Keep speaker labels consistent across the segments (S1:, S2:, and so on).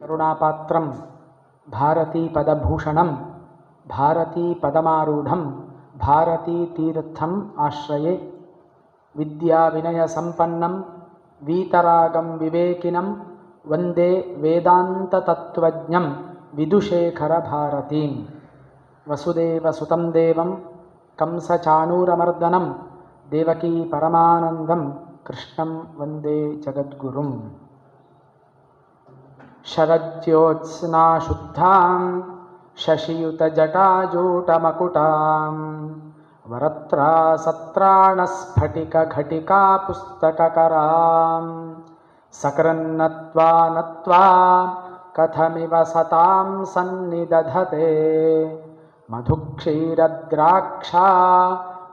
S1: ಕರುಣಾಪಾತ್ರಂ ಭಾರತೀ ಪದಭೂಷಣಂ ಭಾರತೀ ಪದಮಾರೂಢಂ ಭಾರತೀ ತೀರ್ಥಂ ಆಶ್ರಯೇ ವಿದ್ಯಾ ವಿನಯ ಸಂಪನ್ನಂ ವೀತರಾಗಂ ವಿವೇಕಿನಂ ವಂದೇ ವೇದಾಂತ ತತ್ವಜ್ಞಂ ವಿದುಷೇಖರ ಭಾರತೀಂ ವಸುದೇವ ಸುತಂ ದೇವಂ ಕಂಸಚಾಣೂರಮರ್ದನಂ ದೇವಕೀ ಪರಮಾನಂದಂ ಕೃಷ್ಣಂ ವಂದೇ ಜಗದ್ಗುರುಂ. ಶರಜ್ಯೋತ್ಸ್ನಾ ಶುದ್ಧಾಂ ಶಶಿಯುತಜಟಾಜೂಟಮಕುಟಾಂ ವರತ್ರಾ ಸತ್ರಾಣಸ್ಫಟಿಕಘಟಿಕಾ ಪುಸ್ತಕಕರಾಂ ಸಕೃನ್ನತ್ವಾ ನತ್ವಾ ಕಥಮಿವ ಸತಾಂ ಸನ್ನಿದಧತೆ ಮಧುಕ್ಷೀರದ್ರಾಕ್ಷಾ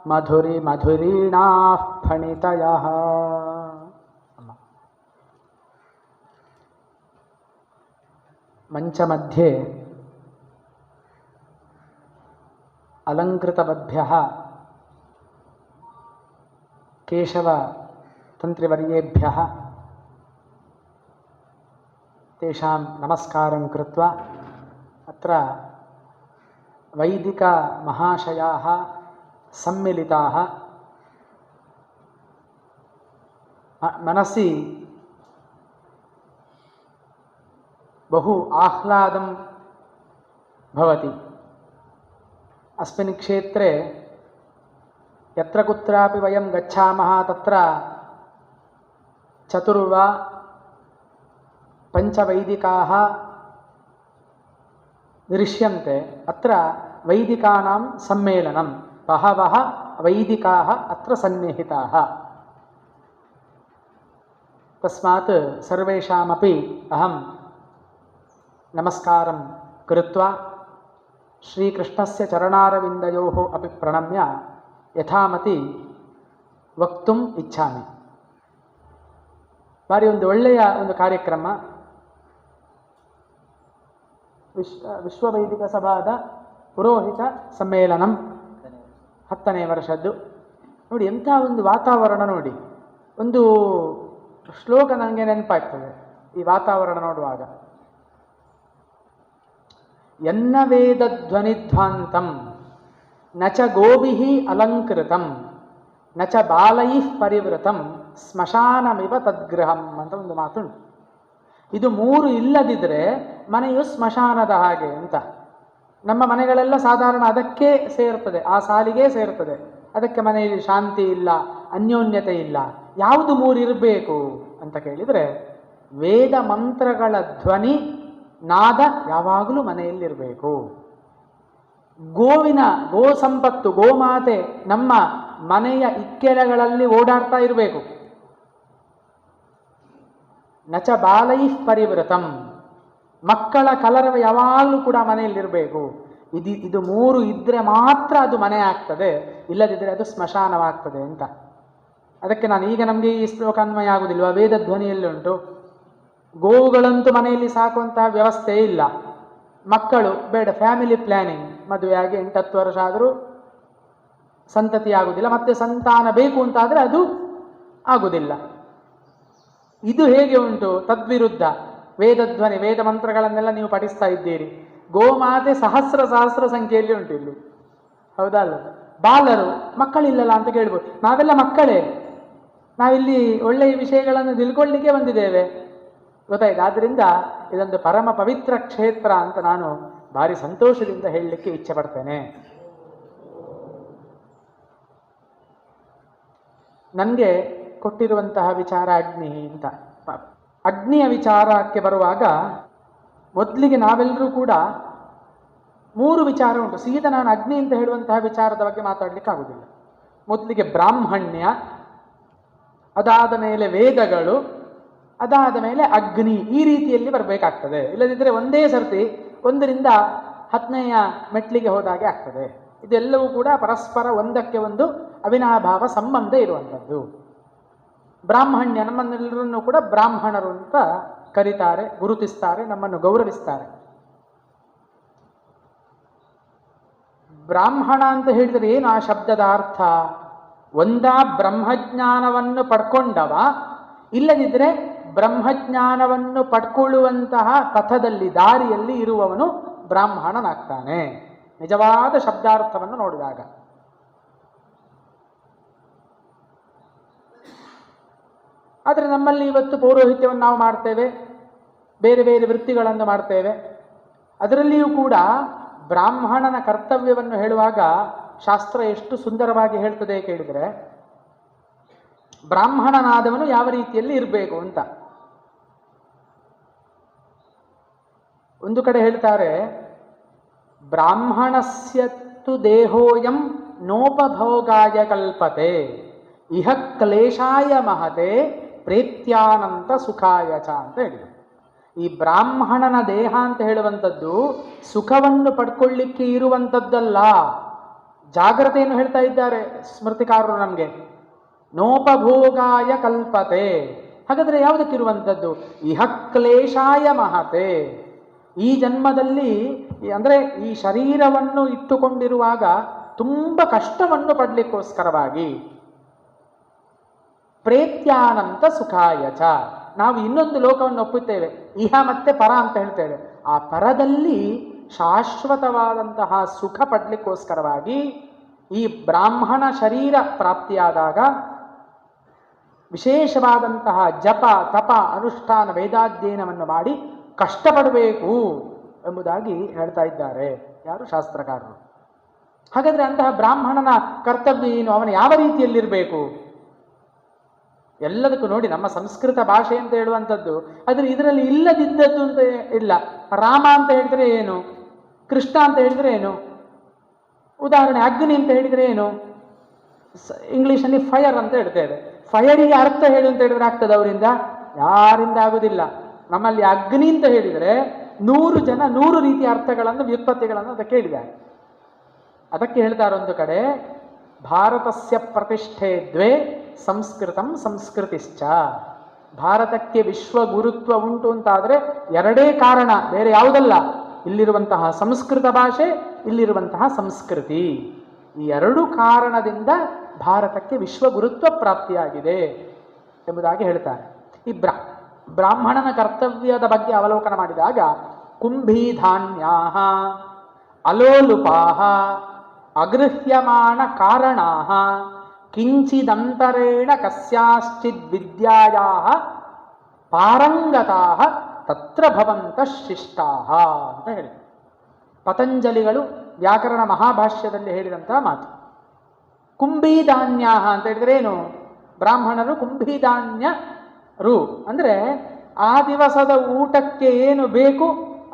S1: ಮಧುರೀಣಾಃ ಫಣಿತಯಃ. ಮಂಚಮಧ್ಯೆ ಅಲಂಕೃತವದ್ಭ್ಯಃ ಕೇಶವ ತಂತ್ರಿವರ್ಯೇಭ್ಯಃ ತೇಷಾಂ ನಮಸ್ಕಾರಂ ಕೃತ್ವಾ ಅತ್ರ ವೈದಿಕ ಮಹಾಶಯಾಃ ಸಮ್ಮಿಲಿತಾಃ. ಮನಸ್ಸಿ बहु आह्लादं भवति. अस्मिन् क्षेत्रे यत्र कुत्रापि वयं गच्छामः तत्र चतुर्वा पञ्चवैदिकाः दृश्यन्ते. अत्र वैदिकानां सम्मेलनं, बहवः वैदिकाः अत्र सन्निहिताः. तस्मात् सर्वेषामपि अहं नमस्कारं कृत्वा श्रीकृष्णस्य चरणारविन्दयोः अपि प्रणम्य यथामति वक्तुम् इच्छामि. ಬಾರಿ ಒಂದು ಒಳ್ಳೆಯ ಒಂದು ಕಾರ್ಯಕ್ರಮ. ವಿಶ್ವವೈದಿಕ ಸಭಾದ ಪುರೋಹಿತ ಸಮ್ಮೇಳನಂ 10ನೇ ವರ್ಷದ್ದು. ನೋಡಿ ಎಂಥ ಒಂದು ವಾತಾವರಣ ನೋಡಿ. ಒಂದು ಶ್ಲೋಕ ನನಗೆ ನೆನಪಾಗ್ತದೆ ಈ ವಾತಾವರಣ ನೋಡುವಾಗ. ಯನ್ನ ವೇದ ಧ್ವನಿಧ್ವಾಂತಂ ನಚ ಗೋಭಿಃ ಅಲಂಕೃತಂ ನಚ ಬಾಲೈಃ ಪರಿವೃತಂ ಸ್ಮಶಾನಮಿವ ತದ್ಗೃಹಂ ಅಂತ ಒಂದು ಮಾತುಂಟು. ಇದು ಮೂರು ಇಲ್ಲದಿದ್ದರೆ ಮನೆಯು ಸ್ಮಶಾನದ ಹಾಗೆ ಅಂತ. ನಮ್ಮ ಮನೆಗಳೆಲ್ಲ ಸಾಧಾರಣ ಅದಕ್ಕೆ ಸೇರ್ತದೆ, ಆ ಸಾಲಿಗೆ ಸೇರ್ತದೆ. ಅದಕ್ಕೆ ಮನೆಯಲ್ಲಿ ಶಾಂತಿ ಇಲ್ಲ, ಅನ್ಯೋನ್ಯತೆ ಇಲ್ಲ. ಯಾವುದು ಮೂರು ಇರಬೇಕು ಅಂತ ಕೇಳಿದರೆ ವೇದ ಮಂತ್ರಗಳ ಧ್ವನಿ ನಾದ ಯಾವಾಗಲೂ ಮನೆಯಲ್ಲಿರಬೇಕು. ಗೋ ಸಂಪತ್ತು, ಗೋಮಾತೆ ನಮ್ಮ ಮನೆಯ ಇಕ್ಕೆಲಗಳಲ್ಲಿ ಓಡಾಡ್ತಾ ಇರಬೇಕು. ನಚ ಬಾಲೈಃ ಪರಿವೃತಂ, ಮಕ್ಕಳ ಕಲರವ ಯಾವಾಗಲೂ ಕೂಡ ಮನೆಯಲ್ಲಿರಬೇಕು. ಇದು ಮೂರು ಇದ್ದರೆ ಮಾತ್ರ ಅದು ಮನೆ ಆಗ್ತದೆ, ಇಲ್ಲದಿದ್ದರೆ ಅದು ಸ್ಮಶಾನವಾಗ್ತದೆ ಅಂತ. ಅದಕ್ಕೆ ನಾನು ಈಗ ನಮಗೆ ಈ ಶ್ಲೋಕ ಅನ್ವಯ ಆಗುವುದಿಲ್ವ? ವೇದ ಧ್ವನಿಯಲ್ಲಿ ಉಂಟು. ಗೋವುಗಳಂತೂ ಮನೆಯಲ್ಲಿ ಸಾಕುವಂತಹ ವ್ಯವಸ್ಥೆ ಇಲ್ಲ. ಮಕ್ಕಳು ಬೇಡ, ಫ್ಯಾಮಿಲಿ ಪ್ಲ್ಯಾನಿಂಗ್, ಮದುವೆಯಾಗಿ 8-10 ವರ್ಷ ಆದರೂ ಸಂತತಿ ಆಗುವುದಿಲ್ಲ. ಮತ್ತೆ ಸಂತಾನ ಬೇಕು ಅಂತಾದರೆ ಅದು ಆಗುವುದಿಲ್ಲ. ಇದು ಹೇಗೆ ಉಂಟು? ತದ್ವಿರುದ್ಧ ವೇದಧ್ವನಿ, ವೇದ ಮಂತ್ರಗಳನ್ನೆಲ್ಲ ನೀವು ಪಠಿಸ್ತಾ ಇದ್ದೀರಿ. ಗೋಮಾತೆ ಸಹಸ್ರ ಸಂಖ್ಯೆಯಲ್ಲಿ ಉಂಟು ಇಲ್ಲಿ, ಹೌದಲ್ಲ? ಬಾಲರು, ಮಕ್ಕಳಿಲ್ಲಲ್ಲ ಅಂತ ಕೇಳ್ಬೋದು. ನಾವೆಲ್ಲ ಮಕ್ಕಳೇ, ನಾವಿಲ್ಲಿ ಒಳ್ಳೆಯ ವಿಷಯಗಳನ್ನು ತಿಳ್ಕೊಳ್ಳಿಕ್ಕೆ ಬಂದಿದ್ದೇವೆ, ಗೊತ್ತಾಯ್ತು? ಆದ್ದರಿಂದ ಇದೊಂದು ಪರಮ ಪವಿತ್ರ ಕ್ಷೇತ್ರ ಅಂತ ನಾನು ಭಾರಿ ಸಂತೋಷದಿಂದ ಹೇಳಲಿಕ್ಕೆ ಇಚ್ಛೆ ಪಡ್ತೇನೆ. ನನಗೆ ಕೊಟ್ಟಿರುವಂತಹ ವಿಚಾರ ಅಗ್ನಿ ಅಂತ. ಅಗ್ನಿಯ ವಿಚಾರಕ್ಕೆ ಬರುವಾಗ ಮೊದಲಿಗೆ ನಾವೆಲ್ಲರೂ ಕೂಡ 3 ವಿಚಾರ ಉಂಟು. ಸೀದಾ ನಾನು ಅಗ್ನಿ ಅಂತ ಹೇಳುವಂತಹ ವಿಚಾರದ ಬಗ್ಗೆ ಮಾತಾಡಲಿಕ್ಕೆ ಆಗುವುದಿಲ್ಲ. ಮೊದಲಿಗೆ ಬ್ರಾಹ್ಮಣ್ಯ, ಅದಾದ ಮೇಲೆ ವೇದಗಳು, ಅದಾದ ಮೇಲೆ ಅಗ್ನಿ, ಈ ರೀತಿಯಲ್ಲಿ ಬರಬೇಕಾಗ್ತದೆ. ಇಲ್ಲದಿದ್ದರೆ ಒಂದೇ ಸರ್ತಿ 1ರಿಂದ 10ನೆಯ ಮೆಟ್ಲಿಗೆ ಹೋದಾಗೆ ಆಗ್ತದೆ. ಇದೆಲ್ಲವೂ ಕೂಡ ಪರಸ್ಪರ ಒಂದಕ್ಕೆ ಒಂದು ಅವಿನಾಭಾವ ಸಂಬಂಧ ಇರುವಂಥದ್ದು. ಬ್ರಾಹ್ಮಣ್ಯ, ನಮ್ಮನ್ನೆಲ್ಲರನ್ನೂ ಕೂಡ ಬ್ರಾಹ್ಮಣರು ಅಂತ ಕರೀತಾರೆ, ಗುರುತಿಸ್ತಾರೆ, ನಮ್ಮನ್ನು ಗೌರವಿಸ್ತಾರೆ. ಬ್ರಾಹ್ಮಣ ಅಂತ ಹೇಳಿದರೆ ಏನು ಆ ಶಬ್ದದ ಅರ್ಥ? ಒಂದಾ ಬ್ರಹ್ಮಜ್ಞಾನವನ್ನು ಪಡ್ಕೊಂಡವ, ಇಲ್ಲದಿದ್ದರೆ ಬ್ರಹ್ಮಜ್ಞಾನವನ್ನು ಪಡ್ಕೊಳ್ಳುವಂತಹ ಪಥದಲ್ಲಿ ದಾರಿಯಲ್ಲಿ ಇರುವವನು ಬ್ರಾಹ್ಮಣನಾಗ್ತಾನೆ, ನಿಜವಾದ ಶಬ್ದಾರ್ಥವನ್ನು ನೋಡಿದಾಗ. ಆದರೆ ನಮ್ಮಲ್ಲಿ ಇವತ್ತು ಪೌರೋಹಿತ್ಯವನ್ನು ನಾವು ಮಾಡ್ತೇವೆ, ಬೇರೆ ಬೇರೆ ವೃತ್ತಿಗಳನ್ನು ಮಾಡ್ತೇವೆ. ಅದರಲ್ಲಿಯೂ ಕೂಡ ಬ್ರಾಹ್ಮಣನ ಕರ್ತವ್ಯವನ್ನು ಹೇಳುವಾಗ ಶಾಸ್ತ್ರ ಎಷ್ಟು ಸುಂದರವಾಗಿ ಹೇಳ್ತದೆ ಕೇಳಿದರೆ, ಬ್ರಾಹ್ಮಣನಾದವನು ಯಾವ ರೀತಿಯಲ್ಲಿ ಇರಬೇಕು ಅಂತ. ಒಂದು ಕಡೆ ಹೇಳ್ತಾರೆ, ಬ್ರಾಹ್ಮಣಸ್ಯತ್ತು ದೇಹೋಯಂ ನೋಪಭೋಗಾಯ ಕಲ್ಪತೆ ಇಹ ಕ್ಲೇಶಾಯ ಮಹತೆ ಪ್ರೇತ್ಯಾನಂತ ಸುಖಾಯ ಚ ಅಂತ ಹೇಳಿದರು. ಈ ಬ್ರಾಹ್ಮಣನ ದೇಹ ಅಂತ ಹೇಳುವಂಥದ್ದು ಸುಖವನ್ನು ಪಡ್ಕೊಳ್ಳಿಕ್ಕೆ ಇರುವಂಥದ್ದಲ್ಲ. ಜಾಗ್ರತೆಯನ್ನು ಹೇಳ್ತಾ ಇದ್ದಾರೆ ಸ್ಮೃತಿಕಾರರು ನಮಗೆ. ನೋಪಭೋಗಾಯ ಕಲ್ಪತೆ, ಹಾಗಾದರೆ ಯಾವುದಕ್ಕಿರುವಂಥದ್ದು? ಇಹ ಕ್ಲೇಶಾಯ ಮಹತೆ, ಈ ಜನ್ಮದಲ್ಲಿ ಅಂದರೆ ಈ ಶರೀರವನ್ನು ಇಟ್ಟುಕೊಂಡಿರುವಾಗ ತುಂಬ ಕಷ್ಟವನ್ನು ಪಡಲಿಕ್ಕೋಸ್ಕರವಾಗಿ. ಪ್ರೇತ್ಯಾನಂತ ಸುಖಾಯ ಚ, ನಾವು ಇನ್ನೊಂದು ಲೋಕವನ್ನು ಒಪ್ಪುತ್ತೇವೆ, ಇಹ ಮತ್ತೆ ಪರ ಅಂತ ಹೇಳ್ತೇವೆ. ಆ ಪರದಲ್ಲಿ ಶಾಶ್ವತವಾದಂತಹ ಸುಖ ಪಡಲಿಕ್ಕೋಸ್ಕರವಾಗಿ ಈ ಬ್ರಾಹ್ಮಣ ಶರೀರ ಪ್ರಾಪ್ತಿಯಾದಾಗ ವಿಶೇಷವಾದಂತಹ ಜಪ ತಪ ಅನುಷ್ಠಾನ ವೇದಾಧ್ಯಯನವನ್ನು ಮಾಡಿ ಕಷ್ಟಪಡಬೇಕು ಎಂಬುದಾಗಿ ಹೇಳ್ತಾ ಇದ್ದಾರೆ ಯಾರು? ಶಾಸ್ತ್ರಕಾರರು. ಹಾಗಾದರೆ ಅಂತಹ ಬ್ರಾಹ್ಮಣನ ಕರ್ತವ್ಯ ಏನು? ಅವನು ಯಾವ ರೀತಿಯಲ್ಲಿರಬೇಕು? ಎಲ್ಲದಕ್ಕೂ ನೋಡಿ, ನಮ್ಮ ಸಂಸ್ಕೃತ ಭಾಷೆ ಅಂತ ಹೇಳುವಂಥದ್ದು ಆದರೆ ಇದರಲ್ಲಿ ಇಲ್ಲದಿದ್ದದ್ದು ಅಂತ ಇಲ್ಲ. ರಾಮ ಅಂತ ಹೇಳಿದರೆ ಏನು, ಕೃಷ್ಣ ಅಂತ ಹೇಳಿದರೆ ಏನು, ಉದಾಹರಣೆ ಅಗ್ನಿ ಅಂತ ಹೇಳಿದರೆ ಏನು, ಇಂಗ್ಲೀಷಲ್ಲಿ ಫೈರ್ ಅಂತ ಹೇಳ್ತೇವೆ. ಫೈರಿಗೆ ಅರ್ಥ ಹೇಳು ಅಂತ ಹೇಳಿದ್ರೆ ಆಗ್ತದೆ ಅವರಿಂದ? ಯಾರಿಂದ ಆಗುವುದಿಲ್ಲ. ನಮ್ಮಲ್ಲಿ ಅಗ್ನಿ ಅಂತ ಹೇಳಿದರೆ 100 ಜನ 100 ರೀತಿಯ ಅರ್ಥಗಳನ್ನು ವ್ಯುತ್ಪತ್ತಿಗಳನ್ನು ಅದಕ್ಕೆ ಹೇಳಿದ್ದಾರೆ. ಅದಕ್ಕೆ ಹೇಳ್ತಾರೆ ಒಂದು ಕಡೆ, ಭಾರತಸ್ಯ ಪ್ರತಿಷ್ಠೆ ದ್ವೇ ಸಂಸ್ಕೃತಂ ಸಂಸ್ಕೃತಿಶ್ಚ. ಭಾರತಕ್ಕೆ ವಿಶ್ವಗುರುತ್ವ ಉಂಟು ಅಂತಾದರೆ ಎರಡೇ ಕಾರಣ, ಬೇರೆ ಯಾವುದಲ್ಲ. ಇಲ್ಲಿರುವಂತಹ ಸಂಸ್ಕೃತ ಭಾಷೆ, ಇಲ್ಲಿರುವಂತಹ ಸಂಸ್ಕೃತಿ. ಈ ಎರಡು ಕಾರಣದಿಂದ ಭಾರತಕ್ಕೆ ವಿಶ್ವಗುರುತ್ವ ಪ್ರಾಪ್ತಿಯಾಗಿದೆ ಎಂಬುದಾಗಿ ಹೇಳ್ತಾರೆ. ಈ ಬ್ರಾಹ್ಮಣನ ಕರ್ತವ್ಯದ ಬಗ್ಗೆ ಅವಲೋಕನ ಮಾಡಿದಾಗ ಕುಂಭೀಧಾನ್ಯಾ ಅಲೋಲುಪಾ ಅಗೃಹ್ಯಮಾಣ ಕಾರಣಾ ಕಿಂಚಿದಂತರೇಣ ಕಸ್ಯಾಶ್ಚಿದ್ ವಿದ್ಯಾಯಾ ಪಾರಂಗತಾ ತತ್ರ ಭವಂತ ಶಿಷ್ಟಾಃ ಅಂತ ಹೇಳಿ ಪತಂಜಲಿಗಳು ವ್ಯಾಕರಣ ಮಹಾಭಾಷ್ಯದಲ್ಲಿ ಹೇಳಿದಂತಹ ಮಾತು. ಕುಂಭೀಧಾನ್ಯ ಅಂತ ಹೇಳಿದ್ರೆ ಏನು? ಬ್ರಾಹ್ಮಣರು ಕುಂಭೀಧಾನ್ಯರು ಅಂದರೆ ಆ ದಿವಸದ ಊಟಕ್ಕೆ ಏನು ಬೇಕು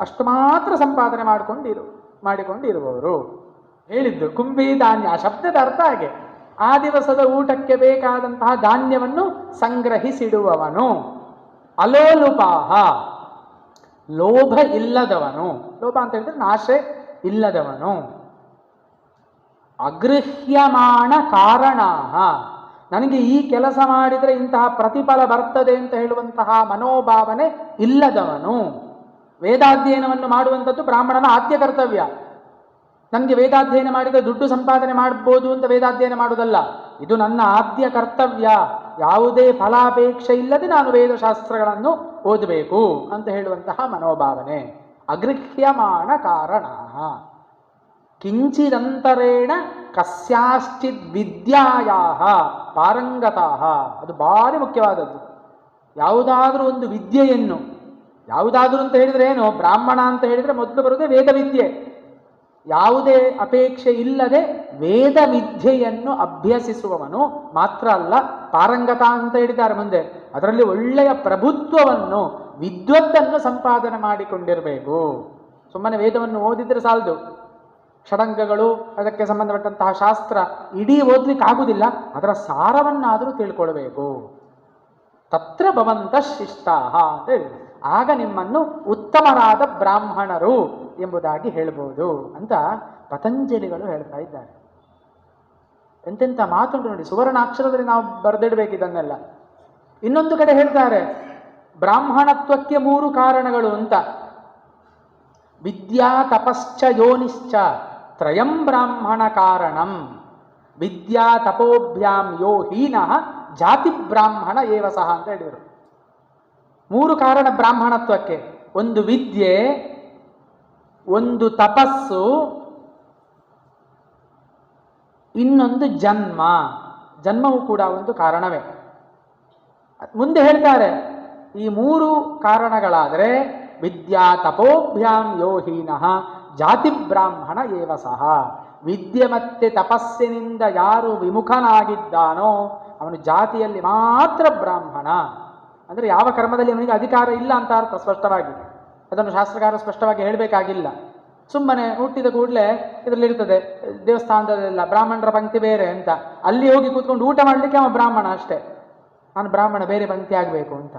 S1: ಅಷ್ಟು ಮಾತ್ರ ಸಂಪಾದನೆ ಮಾಡಿಕೊಂಡಿರುವವರು ಹೇಳಿದ್ದು. ಕುಂಭೀಧಾನ್ಯ ಶಬ್ದದ ಅರ್ಥ ಹಾಗೆ, ಆ ದಿವಸದ ಊಟಕ್ಕೆ ಬೇಕಾದಂತಹ ಧಾನ್ಯವನ್ನು ಸಂಗ್ರಹಿಸಿಡುವವನು. ಅಲೋಲುಪಾಹ, ಲೋಭ ಇಲ್ಲದವನು. ಲೋಭ ಅಂತ ಹೇಳಿದ್ರೆ ನಾಶ ಇಲ್ಲದವನು. ಅಗೃಹ್ಯಮಾಣ ಕಾರಣಾಹ, ನನಗೆ ಈ ಕೆಲಸ ಮಾಡಿದರೆ ಇಂತಹ ಪ್ರತಿಫಲ ಬರ್ತದೆ ಅಂತ ಹೇಳುವಂತಹ ಮನೋಭಾವನೆ ಇಲ್ಲದವನು. ವೇದಾಧ್ಯಯನವನ್ನು ಮಾಡುವಂಥದ್ದು ಬ್ರಾಹ್ಮಣನ ಆದ್ಯ ಕರ್ತವ್ಯ. ನನಗೆ ವೇದಾಧ್ಯಯನ ಮಾಡಿದರೆ ದುಡ್ಡು ಸಂಪಾದನೆ ಮಾಡ್ಬೋದು ಅಂತ ವೇದಾಧ್ಯಯನ ಮಾಡುವುದಲ್ಲ, ಇದು ನನ್ನ ಆದ್ಯ ಕರ್ತವ್ಯ. ಯಾವುದೇ ಫಲಾಪೇಕ್ಷೆ ಇಲ್ಲದೆ ನಾನು ವೇದಶಾಸ್ತ್ರಗಳನ್ನು ಓದಬೇಕು ಅಂತ ಹೇಳುವಂತಹ ಮನೋಭಾವನೆ. ಅಗೃಹ್ಯಮಾಣ ಕಾರಣ ಕಿಂಚಿದಂತರೇಣ ಕಸ್ಯಾಶ್ಚಿದ್ ವಿದ್ಯಾಯಾ ಪಾರಂಗತಾ, ಅದು ಭಾರಿ ಮುಖ್ಯವಾದದ್ದು. ಯಾವುದಾದ್ರೂ ಒಂದು ವಿದ್ಯೆಯನ್ನು, ಯಾವುದಾದ್ರೂ ಅಂತ ಹೇಳಿದರೆ ಏನು, ಬ್ರಾಹ್ಮಣ ಅಂತ ಹೇಳಿದರೆ ಮೊದಲು ಬರುವುದೇ ವೇದವಿದ್ಯೆ. ಯಾವುದೇ ಅಪೇಕ್ಷೆ ಇಲ್ಲದೆ ವೇದ ವಿದ್ಯೆಯನ್ನು ಅಭ್ಯಸಿಸುವವನು ಮಾತ್ರ ಅಲ್ಲ, ಪಾರಂಗತ ಅಂತ ಹೇಳಿದ್ದಾರೆ ಮುಂದೆ. ಅದರಲ್ಲಿ ಒಳ್ಳೆಯ ಪ್ರಭುತ್ವವನ್ನು, ವಿದ್ವತ್ತನ್ನು ಸಂಪಾದನೆ ಮಾಡಿಕೊಂಡಿರಬೇಕು. ಸುಮ್ಮನೆ ವೇದವನ್ನು ಓದಿದರೆ ಸಾಲದು. ಷಡಂಗಗಳು, ಅದಕ್ಕೆ ಸಂಬಂಧಪಟ್ಟಂತಹ ಶಾಸ್ತ್ರ ಇಡೀ ಓದಲಿಕ್ಕೆ ಆಗುವುದಿಲ್ಲ, ಅದರ ಸಾರವನ್ನಾದರೂ ತಿಳ್ಕೊಳ್ಬೇಕು. ತತ್ರ ಭವಂತ ಶಿಷ್ಟಾಃ ಅಂತ ಹೇಳಿ, ಆಗ ನಿಮ್ಮನ್ನು ಉತ್ತಮರಾದ ಬ್ರಾಹ್ಮಣರು ಎಂಬುದಾಗಿ ಹೇಳ್ಬೋದು ಅಂತ ಪತಂಜಲಿಗಳು ಹೇಳ್ತಾ ಇದ್ದಾರೆ. ಎಂತೆಂಥ ಮಾತುಂಟು ನೋಡಿ, ಸುವರ್ಣಾಕ್ಷರದಲ್ಲಿ ನಾವು ಬರೆದಿಡಬೇಕು ಇದನ್ನೆಲ್ಲ. ಇನ್ನೊಂದು ಕಡೆ ಹೇಳ್ತಾರೆ, ಬ್ರಾಹ್ಮಣತ್ವಕ್ಕೆ 3 ಕಾರಣಗಳು ಅಂತ. ವಿದ್ಯಾ ತಪಶ್ಚ ಯೋನಿಶ್ಚ ತ್ರಯಂ ಬ್ರಾಹ್ಮಣ ಕಾರಣಂ. ವಿದ್ಯಾ ತಪೋಭ್ಯಾಂ ಯೋ ಹೀನಃ ಜಾತಿ ಬ್ರಾಹ್ಮಣ ಏವ ಸಹ ಅಂತ ಹೇಳಿದರು. ಮೂರು ಕಾರಣ ಬ್ರಾಹ್ಮಣತ್ವಕ್ಕೆ: ಒಂದು ವಿದ್ಯೆ, ಒಂದು ತಪಸ್ಸು, ಇನ್ನೊಂದು ಜನ್ಮ. ಜನ್ಮವು ಕೂಡ ಒಂದು ಕಾರಣವೇ. ಮುಂದೆ ಹೇಳ್ತಾರೆ, ಈ ಮೂರು ಕಾರಣಗಳಾದರೆ ವಿದ್ಯಾ ತಪೋಭ್ಯಾಂ ಯೋಹೀನಃ ಜಾತಿ ಬ್ರಾಹ್ಮಣ ಏವ ಸಹ. ವಿದ್ಯೆ ಮತ್ತೆ ತಪಸ್ಸಿನಿಂದ ಯಾರು ವಿಮುಖನಾಗಿದ್ದಾನೋ ಅವನು ಜಾತಿಯಲ್ಲಿ ಮಾತ್ರ ಬ್ರಾಹ್ಮಣ. ಅಂದರೆ ಯಾವ ಕರ್ಮದಲ್ಲಿ ಅವನಿಗೆ ಅಧಿಕಾರ ಇಲ್ಲ ಅಂತ ಅರ್ಥ ಸ್ಪಷ್ಟವಾಗಿ. ಅದನ್ನು ಶಾಸ್ತ್ರಕಾರ ಸ್ಪಷ್ಟವಾಗಿ ಹೇಳಬೇಕಾಗಿಲ್ಲ. ಸುಮ್ಮನೆ ಹುಟ್ಟಿದ ಕೂಡಲೇ ಇದರಲ್ಲಿರ್ತದೆ ದೇವಸ್ಥಾನದಲ್ಲೆಲ್ಲ ಬ್ರಾಹ್ಮಣರ ಪಂಕ್ತಿ ಬೇರೆ ಅಂತ, ಅಲ್ಲಿ ಹೋಗಿ ಕೂತ್ಕೊಂಡು ಊಟ ಮಾಡಲಿಕ್ಕೆ ಅವ ಬ್ರಾಹ್ಮಣ ಅಷ್ಟೇ, ನಾನು ಬ್ರಾಹ್ಮಣ ಬೇರೆ ಪಂಕ್ತಿ ಆಗಬೇಕು ಅಂತ.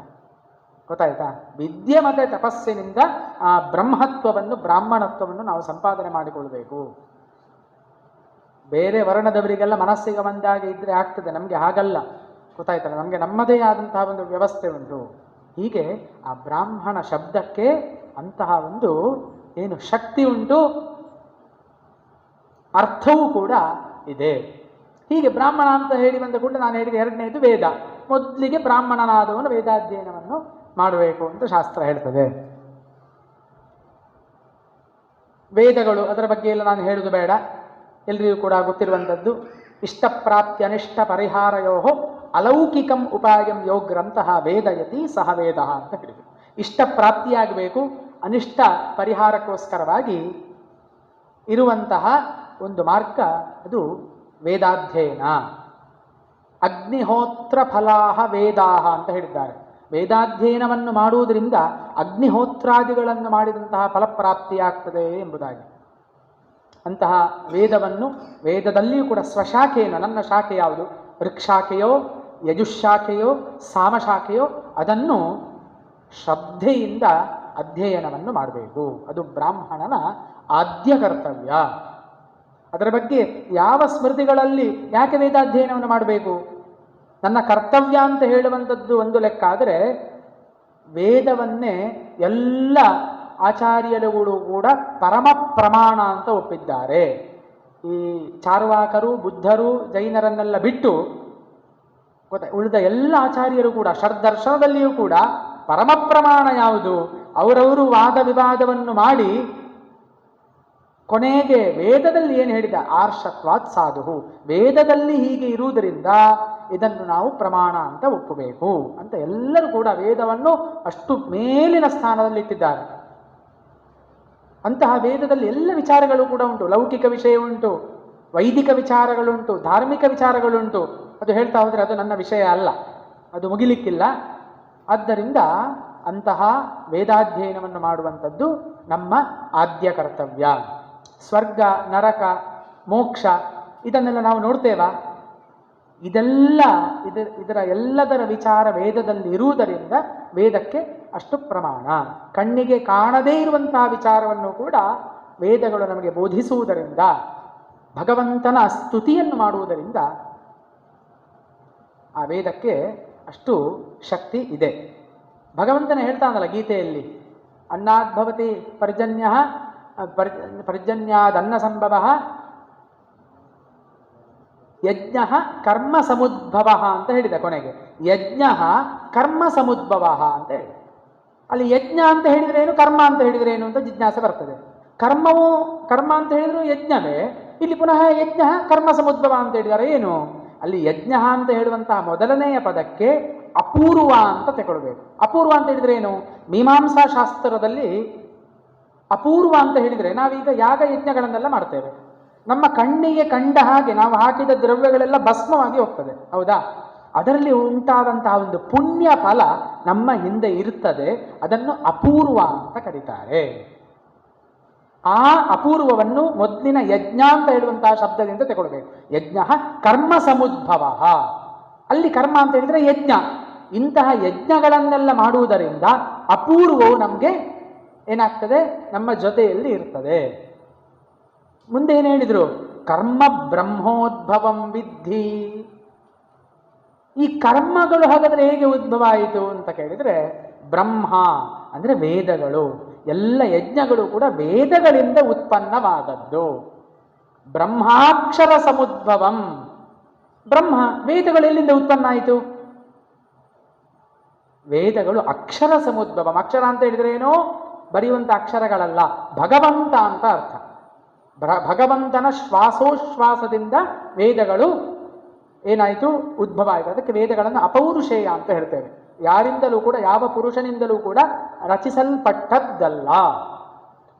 S1: ಗೊತ್ತಾಯ್ತಾ? ವಿದ್ಯೆ ಮತ್ತು ತಪಸ್ಸಿನಿಂದ ಆ ಬ್ರಹ್ಮತ್ವವನ್ನು, ಬ್ರಾಹ್ಮಣತ್ವವನ್ನು ನಾವು ಸಂಪಾದನೆ ಮಾಡಿಕೊಳ್ಬೇಕು. ಬೇರೆ ವರ್ಣದವರಿಗೆಲ್ಲ ಮನಸ್ಸಿಗೆ ಬಂದಾಗ ಇದ್ರೆ ಆಗ್ತದೆ, ನಮಗೆ ಹಾಗಲ್ಲ. ಗೊತ್ತಾಯ್ತಲ್ಲ? ನಮಗೆ ನಮ್ಮದೇ ಆದಂತಹ ಒಂದು ವ್ಯವಸ್ಥೆ ಉಂಟು. ಹೀಗೆ ಆ ಬ್ರಾಹ್ಮಣ ಶಬ್ದಕ್ಕೆ ಅಂತಹ ಒಂದು ಏನು ಶಕ್ತಿ ಉಂಟು, ಅರ್ಥವೂ ಕೂಡ ಇದೆ. ಹೀಗೆ ಬ್ರಾಹ್ಮಣ ಅಂತ ಹೇಳಿ ಬಂದ ಕೂಡಲೇ ನಾನು ಹೇಳಿದ ಎರಡನೇದು ವೇದ. ಮೊದಲಿಗೆ ಬ್ರಾಹ್ಮಣನಾದವನು ವೇದಾಧ್ಯಯನವನ್ನು ಮಾಡಬೇಕು ಅಂತ ಶಾಸ್ತ್ರ ಹೇಳ್ತದೆ. ವೇದಗಳು, ಅದರ ಬಗ್ಗೆ ಎಲ್ಲ ನಾನು ಹೇಳುವುದು ಬೇಡ, ಎಲ್ರಿಗೂ ಕೂಡ ಗೊತ್ತಿರುವಂಥದ್ದು. ಇಷ್ಟಪ್ರಾಪ್ತಿ ಅನಿಷ್ಟ ಪರಿಹಾರಯೋ ಅಲೌಕಿಕಂ ಉಪಾಯಂ ಯೋಗ್ರಂತಹ ವೇದಯತಿ ಸಹ ವೇದ ಅಂತ ಹೇಳಿದರು. ಇಷ್ಟ ಪ್ರಾಪ್ತಿಯಾಗಬೇಕು, ಅನಿಷ್ಟ ಪರಿಹಾರಕ್ಕೋಸ್ಕರವಾಗಿ ಇರುವಂತಹ ಒಂದು ಮಾರ್ಗ ಅದು ವೇದಾಧ್ಯಯನ. ಅಗ್ನಿಹೋತ್ರ ಫಲಾಹ ವೇದಾಹ ಅಂತ ಹೇಳಿದ್ದಾರೆ. ವೇದಾಧ್ಯಯನವನ್ನು ಮಾಡುವುದರಿಂದ ಅಗ್ನಿಹೋತ್ರಾದಿಗಳನ್ನು ಮಾಡಿದಂತಹ ಫಲಪ್ರಾಪ್ತಿಯಾಗ್ತದೆ ಎಂಬುದಾಗಿ. ಅಂತಹ ವೇದವನ್ನು, ವೇದದಲ್ಲಿಯೂ ಕೂಡ ಸ್ವಶಾಖೆಯನ್ನು, ನನ್ನ ಶಾಖೆ ಯಾವುದು, ಋಕ್ಷಾಖೆಯೋ ಯಜುಶಾಖೆಯೋ ಸಾಮಶಾಖೆಯೋ, ಅದನ್ನು ಶ್ರದ್ಧೆಯಿಂದ ಅಧ್ಯಯನವನ್ನು ಮಾಡಬೇಕು. ಅದು ಬ್ರಾಹ್ಮಣನ ಆದ್ಯ ಕರ್ತವ್ಯ. ಅದರ ಬಗ್ಗೆ ಯಾವ ಸ್ಮೃತಿಗಳಲ್ಲಿ ಯಾಕೆ ವೇದಾಧ್ಯಯನವನ್ನು ಮಾಡಬೇಕು? ನನ್ನ ಕರ್ತವ್ಯ ಅಂತ ಹೇಳುವಂಥದ್ದು ಒಂದು ಲೆಕ್ಕ ಆದರೆ, ವೇದವನ್ನೇ ಎಲ್ಲ ಆಚಾರ್ಯರುಗಳು ಕೂಡ ಪರಮ ಪ್ರಮಾಣ ಅಂತ ಒಪ್ಪಿದ್ದಾರೆ. ಈ ಚಾರ್ವಾಕರು, ಬುದ್ಧರು, ಜೈನರನ್ನೆಲ್ಲ ಬಿಟ್ಟು ಉಳಿದ ಎಲ್ಲ ಆಚಾರ್ಯರು ಕೂಡ ಷಡ್ದರ್ಶನದಲ್ಲಿಯೂ ಕೂಡ ಪರಮ ಪ್ರಮಾಣ ಯಾವುದು, ಅವರವರು ವಾದ ವಿವಾದವನ್ನು ಮಾಡಿ ಕೊನೆಗೆ ವೇದದಲ್ಲಿ ಏನು ಹೇಳಿದ, ಆರ್ಷತ್ವಾತ್ ಸಾಧು, ವೇದದಲ್ಲಿ ಹೀಗೆ ಇರುವುದರಿಂದ ಇದನ್ನು ನಾವು ಪ್ರಮಾಣ ಅಂತ ಒಪ್ಪಬೇಕು ಅಂತ ಎಲ್ಲರೂ ಕೂಡ ವೇದವನ್ನು ಅಷ್ಟು ಮೇಲಿನ ಸ್ಥಾನದಲ್ಲಿ ಇಟ್ಟಿದ್ದಾರೆ. ಅಂತಹ ವೇದದಲ್ಲಿ ಎಲ್ಲ ವಿಚಾರಗಳು ಕೂಡ ಉಂಟು. ಲೌಕಿಕ ವಿಷಯ ಉಂಟು, ವೈದಿಕ ವಿಚಾರಗಳುಂಟು, ಧಾರ್ಮಿಕ ವಿಚಾರಗಳುಂಟು. ಅದು ಹೇಳ್ತಾ ಹೋದರೆ ಅದು ನನ್ನ ವಿಷಯ ಅಲ್ಲ, ಅದು ಮುಗಿಲಿಕ್ಕಿಲ್ಲ. ಆದ್ದರಿಂದ ಅಂತಹ ವೇದಾಧ್ಯಯನವನ್ನು ಮಾಡುವಂಥದ್ದು ನಮ್ಮ ಆದ್ಯ ಕರ್ತವ್ಯ. ಸ್ವರ್ಗ, ನರಕ, ಮೋಕ್ಷ ಇದನ್ನೆಲ್ಲ ನಾವು ನೋಡ್ತೇವಾ? ಇದರ ಎಲ್ಲದರ ವಿಚಾರ ವೇದದಲ್ಲಿ ಇರುವುದರಿಂದ ವೇದಕ್ಕೆ ಅಷ್ಟು ಪ್ರಮಾಣ. ಕಣ್ಣಿಗೆ ಕಾಣದೇ ಇರುವಂತಹ ವಿಚಾರವನ್ನು ಕೂಡ ವೇದಗಳು ನಮಗೆ ಬೋಧಿಸುವುದರಿಂದ, ಭಗವಂತನ ಸ್ತುತಿಯನ್ನು ಮಾಡುವುದರಿಂದ ಆ ವೇದಕ್ಕೆ ಅಷ್ಟು ಶಕ್ತಿ ಇದೆ. ಭಗವಂತನೇ ಹೇಳ್ತಾನಲ್ಲ ಗೀತೆಯಲ್ಲಿ, ಅನ್ನಾದ್ಭವತಿ ಪರ್ಜನ್ಯಾದನ್ನ ಸಂಭವ ಯಜ್ಞ ಕರ್ಮ ಸಮುದ್ಭವ ಅಂತ ಹೇಳಿದ. ಕೊನೆಗೆ ಯಜ್ಞ ಕರ್ಮ ಸಮುದ್ಭವ ಅಂತ ಹೇಳಿ, ಅಲ್ಲಿ ಯಜ್ಞ ಅಂತ ಹೇಳಿದ್ರೆ ಏನು, ಕರ್ಮ ಅಂತ ಹೇಳಿದ್ರೆ ಏನು ಅಂತ ಜಿಜ್ಞಾಸೆ ಬರ್ತದೆ. ಕರ್ಮವು ಕರ್ಮ ಅಂತ ಹೇಳಿದ್ರು ಯಜ್ಞವೇ, ಇಲ್ಲಿ ಪುನಃ ಯಜ್ಞ ಕರ್ಮ ಸಮುದ್ಭವ ಅಂತ ಹೇಳಿದ್ದಾರೆ. ಏನು ಅಲ್ಲಿ ಯಜ್ಞ ಅಂತ ಹೇಳುವಂತಹ ಮೊದಲನೆಯ ಪದಕ್ಕೆ ಅಪೂರ್ವ ಅಂತ ತಗೊಳ್ಬೇಕು. ಅಪೂರ್ವ ಅಂತ ಹೇಳಿದ್ರೆ ಏನು? ಮೀಮಾಂಸಾ ಶಾಸ್ತ್ರದಲ್ಲಿ ಅಪೂರ್ವ ಅಂತ ಹೇಳಿದರೆ ನಾವೀಗ ಯಾಗ ಯಜ್ಞಗಳನ್ನೆಲ್ಲ ಮಾಡ್ತೇವೆ. ನಮ್ಮ ಕಣ್ಣಿಗೆ ಕಂಡ ಹಾಗೆ ನಾವು ಹಾಕಿದ ದ್ರವ್ಯಗಳೆಲ್ಲ ಭಸ್ಮವಾಗಿ ಹೋಗ್ತದೆ, ಹೌದಾ? ಅದರಲ್ಲಿ ಉಂಟಾದಂತಹ ಒಂದು ಪುಣ್ಯ ಫಲ ನಮ್ಮ ಹಿಂದೆ ಇರುತ್ತದೆ. ಅದನ್ನು ಅಪೂರ್ವ ಅಂತ ಕರೀತಾರೆ. ಆ ಅಪೂರ್ವವನ್ನು ಮೊದಲಿನ ಯಜ್ಞ ಅಂತ ಹೇಳುವಂತಹ ಶಬ್ದದಿಂದ ತಗೊಳ್ಬೇಕು. ಯಜ್ಞ ಕರ್ಮ ಸಮುದ್ಭವ, ಅಲ್ಲಿ ಕರ್ಮ ಅಂತ ಹೇಳಿದ್ರೆ ಯಜ್ಞ. ಇಂತಹ ಯಜ್ಞಗಳನ್ನೆಲ್ಲ ಮಾಡುವುದರಿಂದ ಅಪೂರ್ವವು ನಮಗೆ ಏನಾಗ್ತದೆ, ನಮ್ಮ ಜೊತೆಯಲ್ಲಿ ಇರ್ತದೆ. ಮುಂದೆ ಏನು ಹೇಳಿದರು? ಕರ್ಮ ಬ್ರಹ್ಮೋದ್ಭವಂ ವಿದ್ಧಿ. ಈ ಕರ್ಮಗಳು ಹಾಗಾದರೆ ಹೇಗೆ ಉದ್ಭವ ಆಯಿತು ಅಂತ ಕೇಳಿದರೆ, ಬ್ರಹ್ಮ ಅಂದರೆ ವೇದಗಳು, ಎಲ್ಲ ಯಜ್ಞಗಳು ಕೂಡ ವೇದಗಳಿಂದ ಉತ್ಪನ್ನವಾದದ್ದು. ಬ್ರಹ್ಮಾಕ್ಷರ ಸಮುದ್ಭವಂ, ಬ್ರಹ್ಮ ವೇದಗಳು ಎಲ್ಲಿಂದ ಉತ್ಪನ್ನ ಆಯಿತು? ವೇದಗಳು ಅಕ್ಷರ ಸಮುದ್ಭವಂ. ಅಕ್ಷರ ಅಂತ ಹೇಳಿದ್ರೆ ಏನೋ ಬರೆಯುವಂಥ ಅಕ್ಷರಗಳಲ್ಲ, ಭಗವಂತ ಅಂತ ಅರ್ಥ. ಭಗವಂತನ ಶ್ವಾಸೋಶ್ವಾಸದಿಂದ ವೇದಗಳು ಏನಾಯಿತು, ಉದ್ಭವ ಆಯಿತು. ಅದಕ್ಕೆ ವೇದಗಳನ್ನು ಅಪೌರುಷೇಯ ಅಂತ ಹೇಳ್ತೇವೆ. ಯಾರಿಂದಲೂ ಕೂಡ, ಯಾವ ಪುರುಷನಿಂದಲೂ ಕೂಡ ರಚಿಸಲ್ಪಟ್ಟದ್ದಲ್ಲ.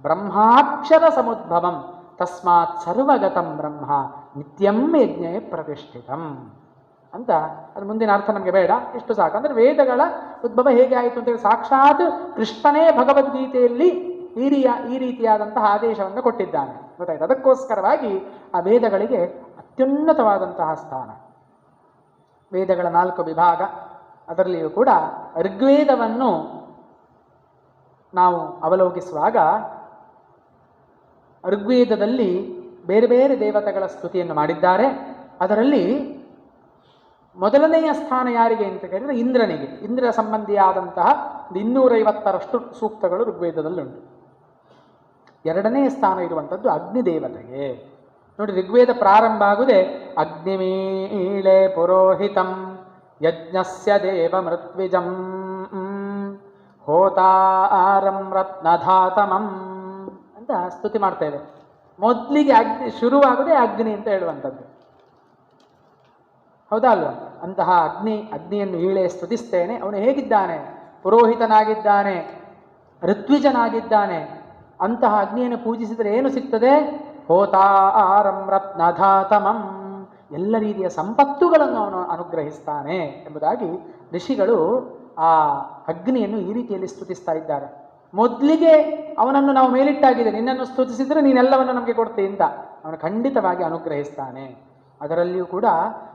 S1: ಬ್ರಹ್ಮಾಕ್ಷರ ಸಮುದ್ಭವಂ ತಸ್ಮಾತ್ ಸರ್ವಗತಂ ಬ್ರಹ್ಮ ನಿತ್ಯಂ ಯಜ್ಞೇ ಪ್ರತಿಷ್ಠಿತಂ ಅಂತ. ಅದು ಮುಂದಿನ ಅರ್ಥ ನಮಗೆ ಬೇಡ, ಇಷ್ಟು ಸಾಕು. ಅಂದರೆ ವೇದಗಳ ಉದ್ಭವ ಹೇಗೆ ಆಯಿತು ಅಂತೇಳಿ ಸಾಕ್ಷಾತ್ ಕೃಷ್ಣನೇ ಭಗವದ್ಗೀತೆಯಲ್ಲಿ ಈ ರೀತಿಯಾದಂತಹ ಆದೇಶವನ್ನು ಕೊಟ್ಟಿದ್ದಾನೆ, ಗೊತ್ತಾಯ್ತು. ಅದಕ್ಕೋಸ್ಕರವಾಗಿ ಆ ವೇದಗಳಿಗೆ ಅತ್ಯುನ್ನತವಾದಂತಹ ಸ್ಥಾನ. ವೇದಗಳ 4 ವಿಭಾಗ, ಅದರಲ್ಲಿಯೂ ಕೂಡ ಋಗ್ವೇದವನ್ನು ನಾವು ಅವಲೋಕಿಸುವಾಗ ಋಗ್ವೇದದಲ್ಲಿ ಬೇರೆ ಬೇರೆ ದೇವತೆಗಳ ಸ್ತುತಿಯನ್ನು ಮಾಡಿದ್ದಾರೆ. ಅದರಲ್ಲಿ ಮೊದಲನೆಯ ಸ್ಥಾನ ಯಾರಿಗೆ ಅಂತ ಕೇಳಿದರೆ ಇಂದ್ರನಿಗೆ. ಇಂದ್ರ ಸಂಬಂಧಿಯಾದಂತಹ 250ರಷ್ಟು ಸೂಕ್ತಗಳು ಋಗ್ವೇದದಲ್ಲುಂಟು. ಎರಡನೆಯ ಸ್ಥಾನ ಇರುವಂಥದ್ದು ಅಗ್ನಿದೇವತೆಗೆ. ನೋಡಿ, ಋಗ್ವೇದ ಪ್ರಾರಂಭ ಆಗುವುದೇ ಅಗ್ನಿಮೀಳೆ ಪುರೋಹಿತಂ ಯಜ್ಞಸ್ಯ ದೇವ ಮೃತ್ವಿಜಂ ಹೋತಾರಂ ರತ್ನಧಾತಮಂ ಅಂತ ಸ್ತುತಿ ಮಾಡ್ತೇವೆ. ಮೊದಲಿಗೆ ಅಗ್ನಿ ಶುರುವಾಗುವುದೇ ಅಗ್ನಿ ಅಂತ ಹೇಳುವಂಥದ್ದು, ಹೌದಾ ಅಲ್ವಾ? ಅಂತಹ ಅಗ್ನಿಯನ್ನು ಈಳೆ ಸ್ತುತಿಸ್ತೇನೆ. ಅವನು ಹೇಗಿದ್ದಾನೆ? ಪುರೋಹಿತನಾಗಿದ್ದಾನೆ, ಋತ್ವಿಜನಾಗಿದ್ದಾನೆ. ಅಂತಹ ಅಗ್ನಿಯನ್ನು ಪೂಜಿಸಿದರೆ ಏನು ಸಿಗ್ತದೆ? ಹೋತಾರಂ ರತ್ನಧಾತಮಂ, ಎಲ್ಲ ರೀತಿಯ ಸಂಪತ್ತುಗಳನ್ನು ಅವನು ಅನುಗ್ರಹಿಸ್ತಾನೆ ಎಂಬುದಾಗಿ ಋಷಿಗಳು ಆ ಅಗ್ನಿಯನ್ನು ಈ ರೀತಿಯಲ್ಲಿ ಸ್ತುತಿಸ್ತಾ ಇದ್ದಾರೆ. ಮೊದಲಿಗೆ ಅವನನ್ನು ನಾವು ಮೇಲಿಟ್ಟಾಗಿದೆ, ನಿನ್ನನ್ನು ಸ್ತುತಿಸಿದರೆ ನೀನೆಲ್ಲವನ್ನು ನಮಗೆ ಕೊಡ್ತೀಯ ಅಂತ. ಅವನು ಖಂಡಿತವಾಗಿ ಅನುಗ್ರಹಿಸ್ತಾನೆ. ಅದರಲ್ಲಿಯೂ ಕೂಡ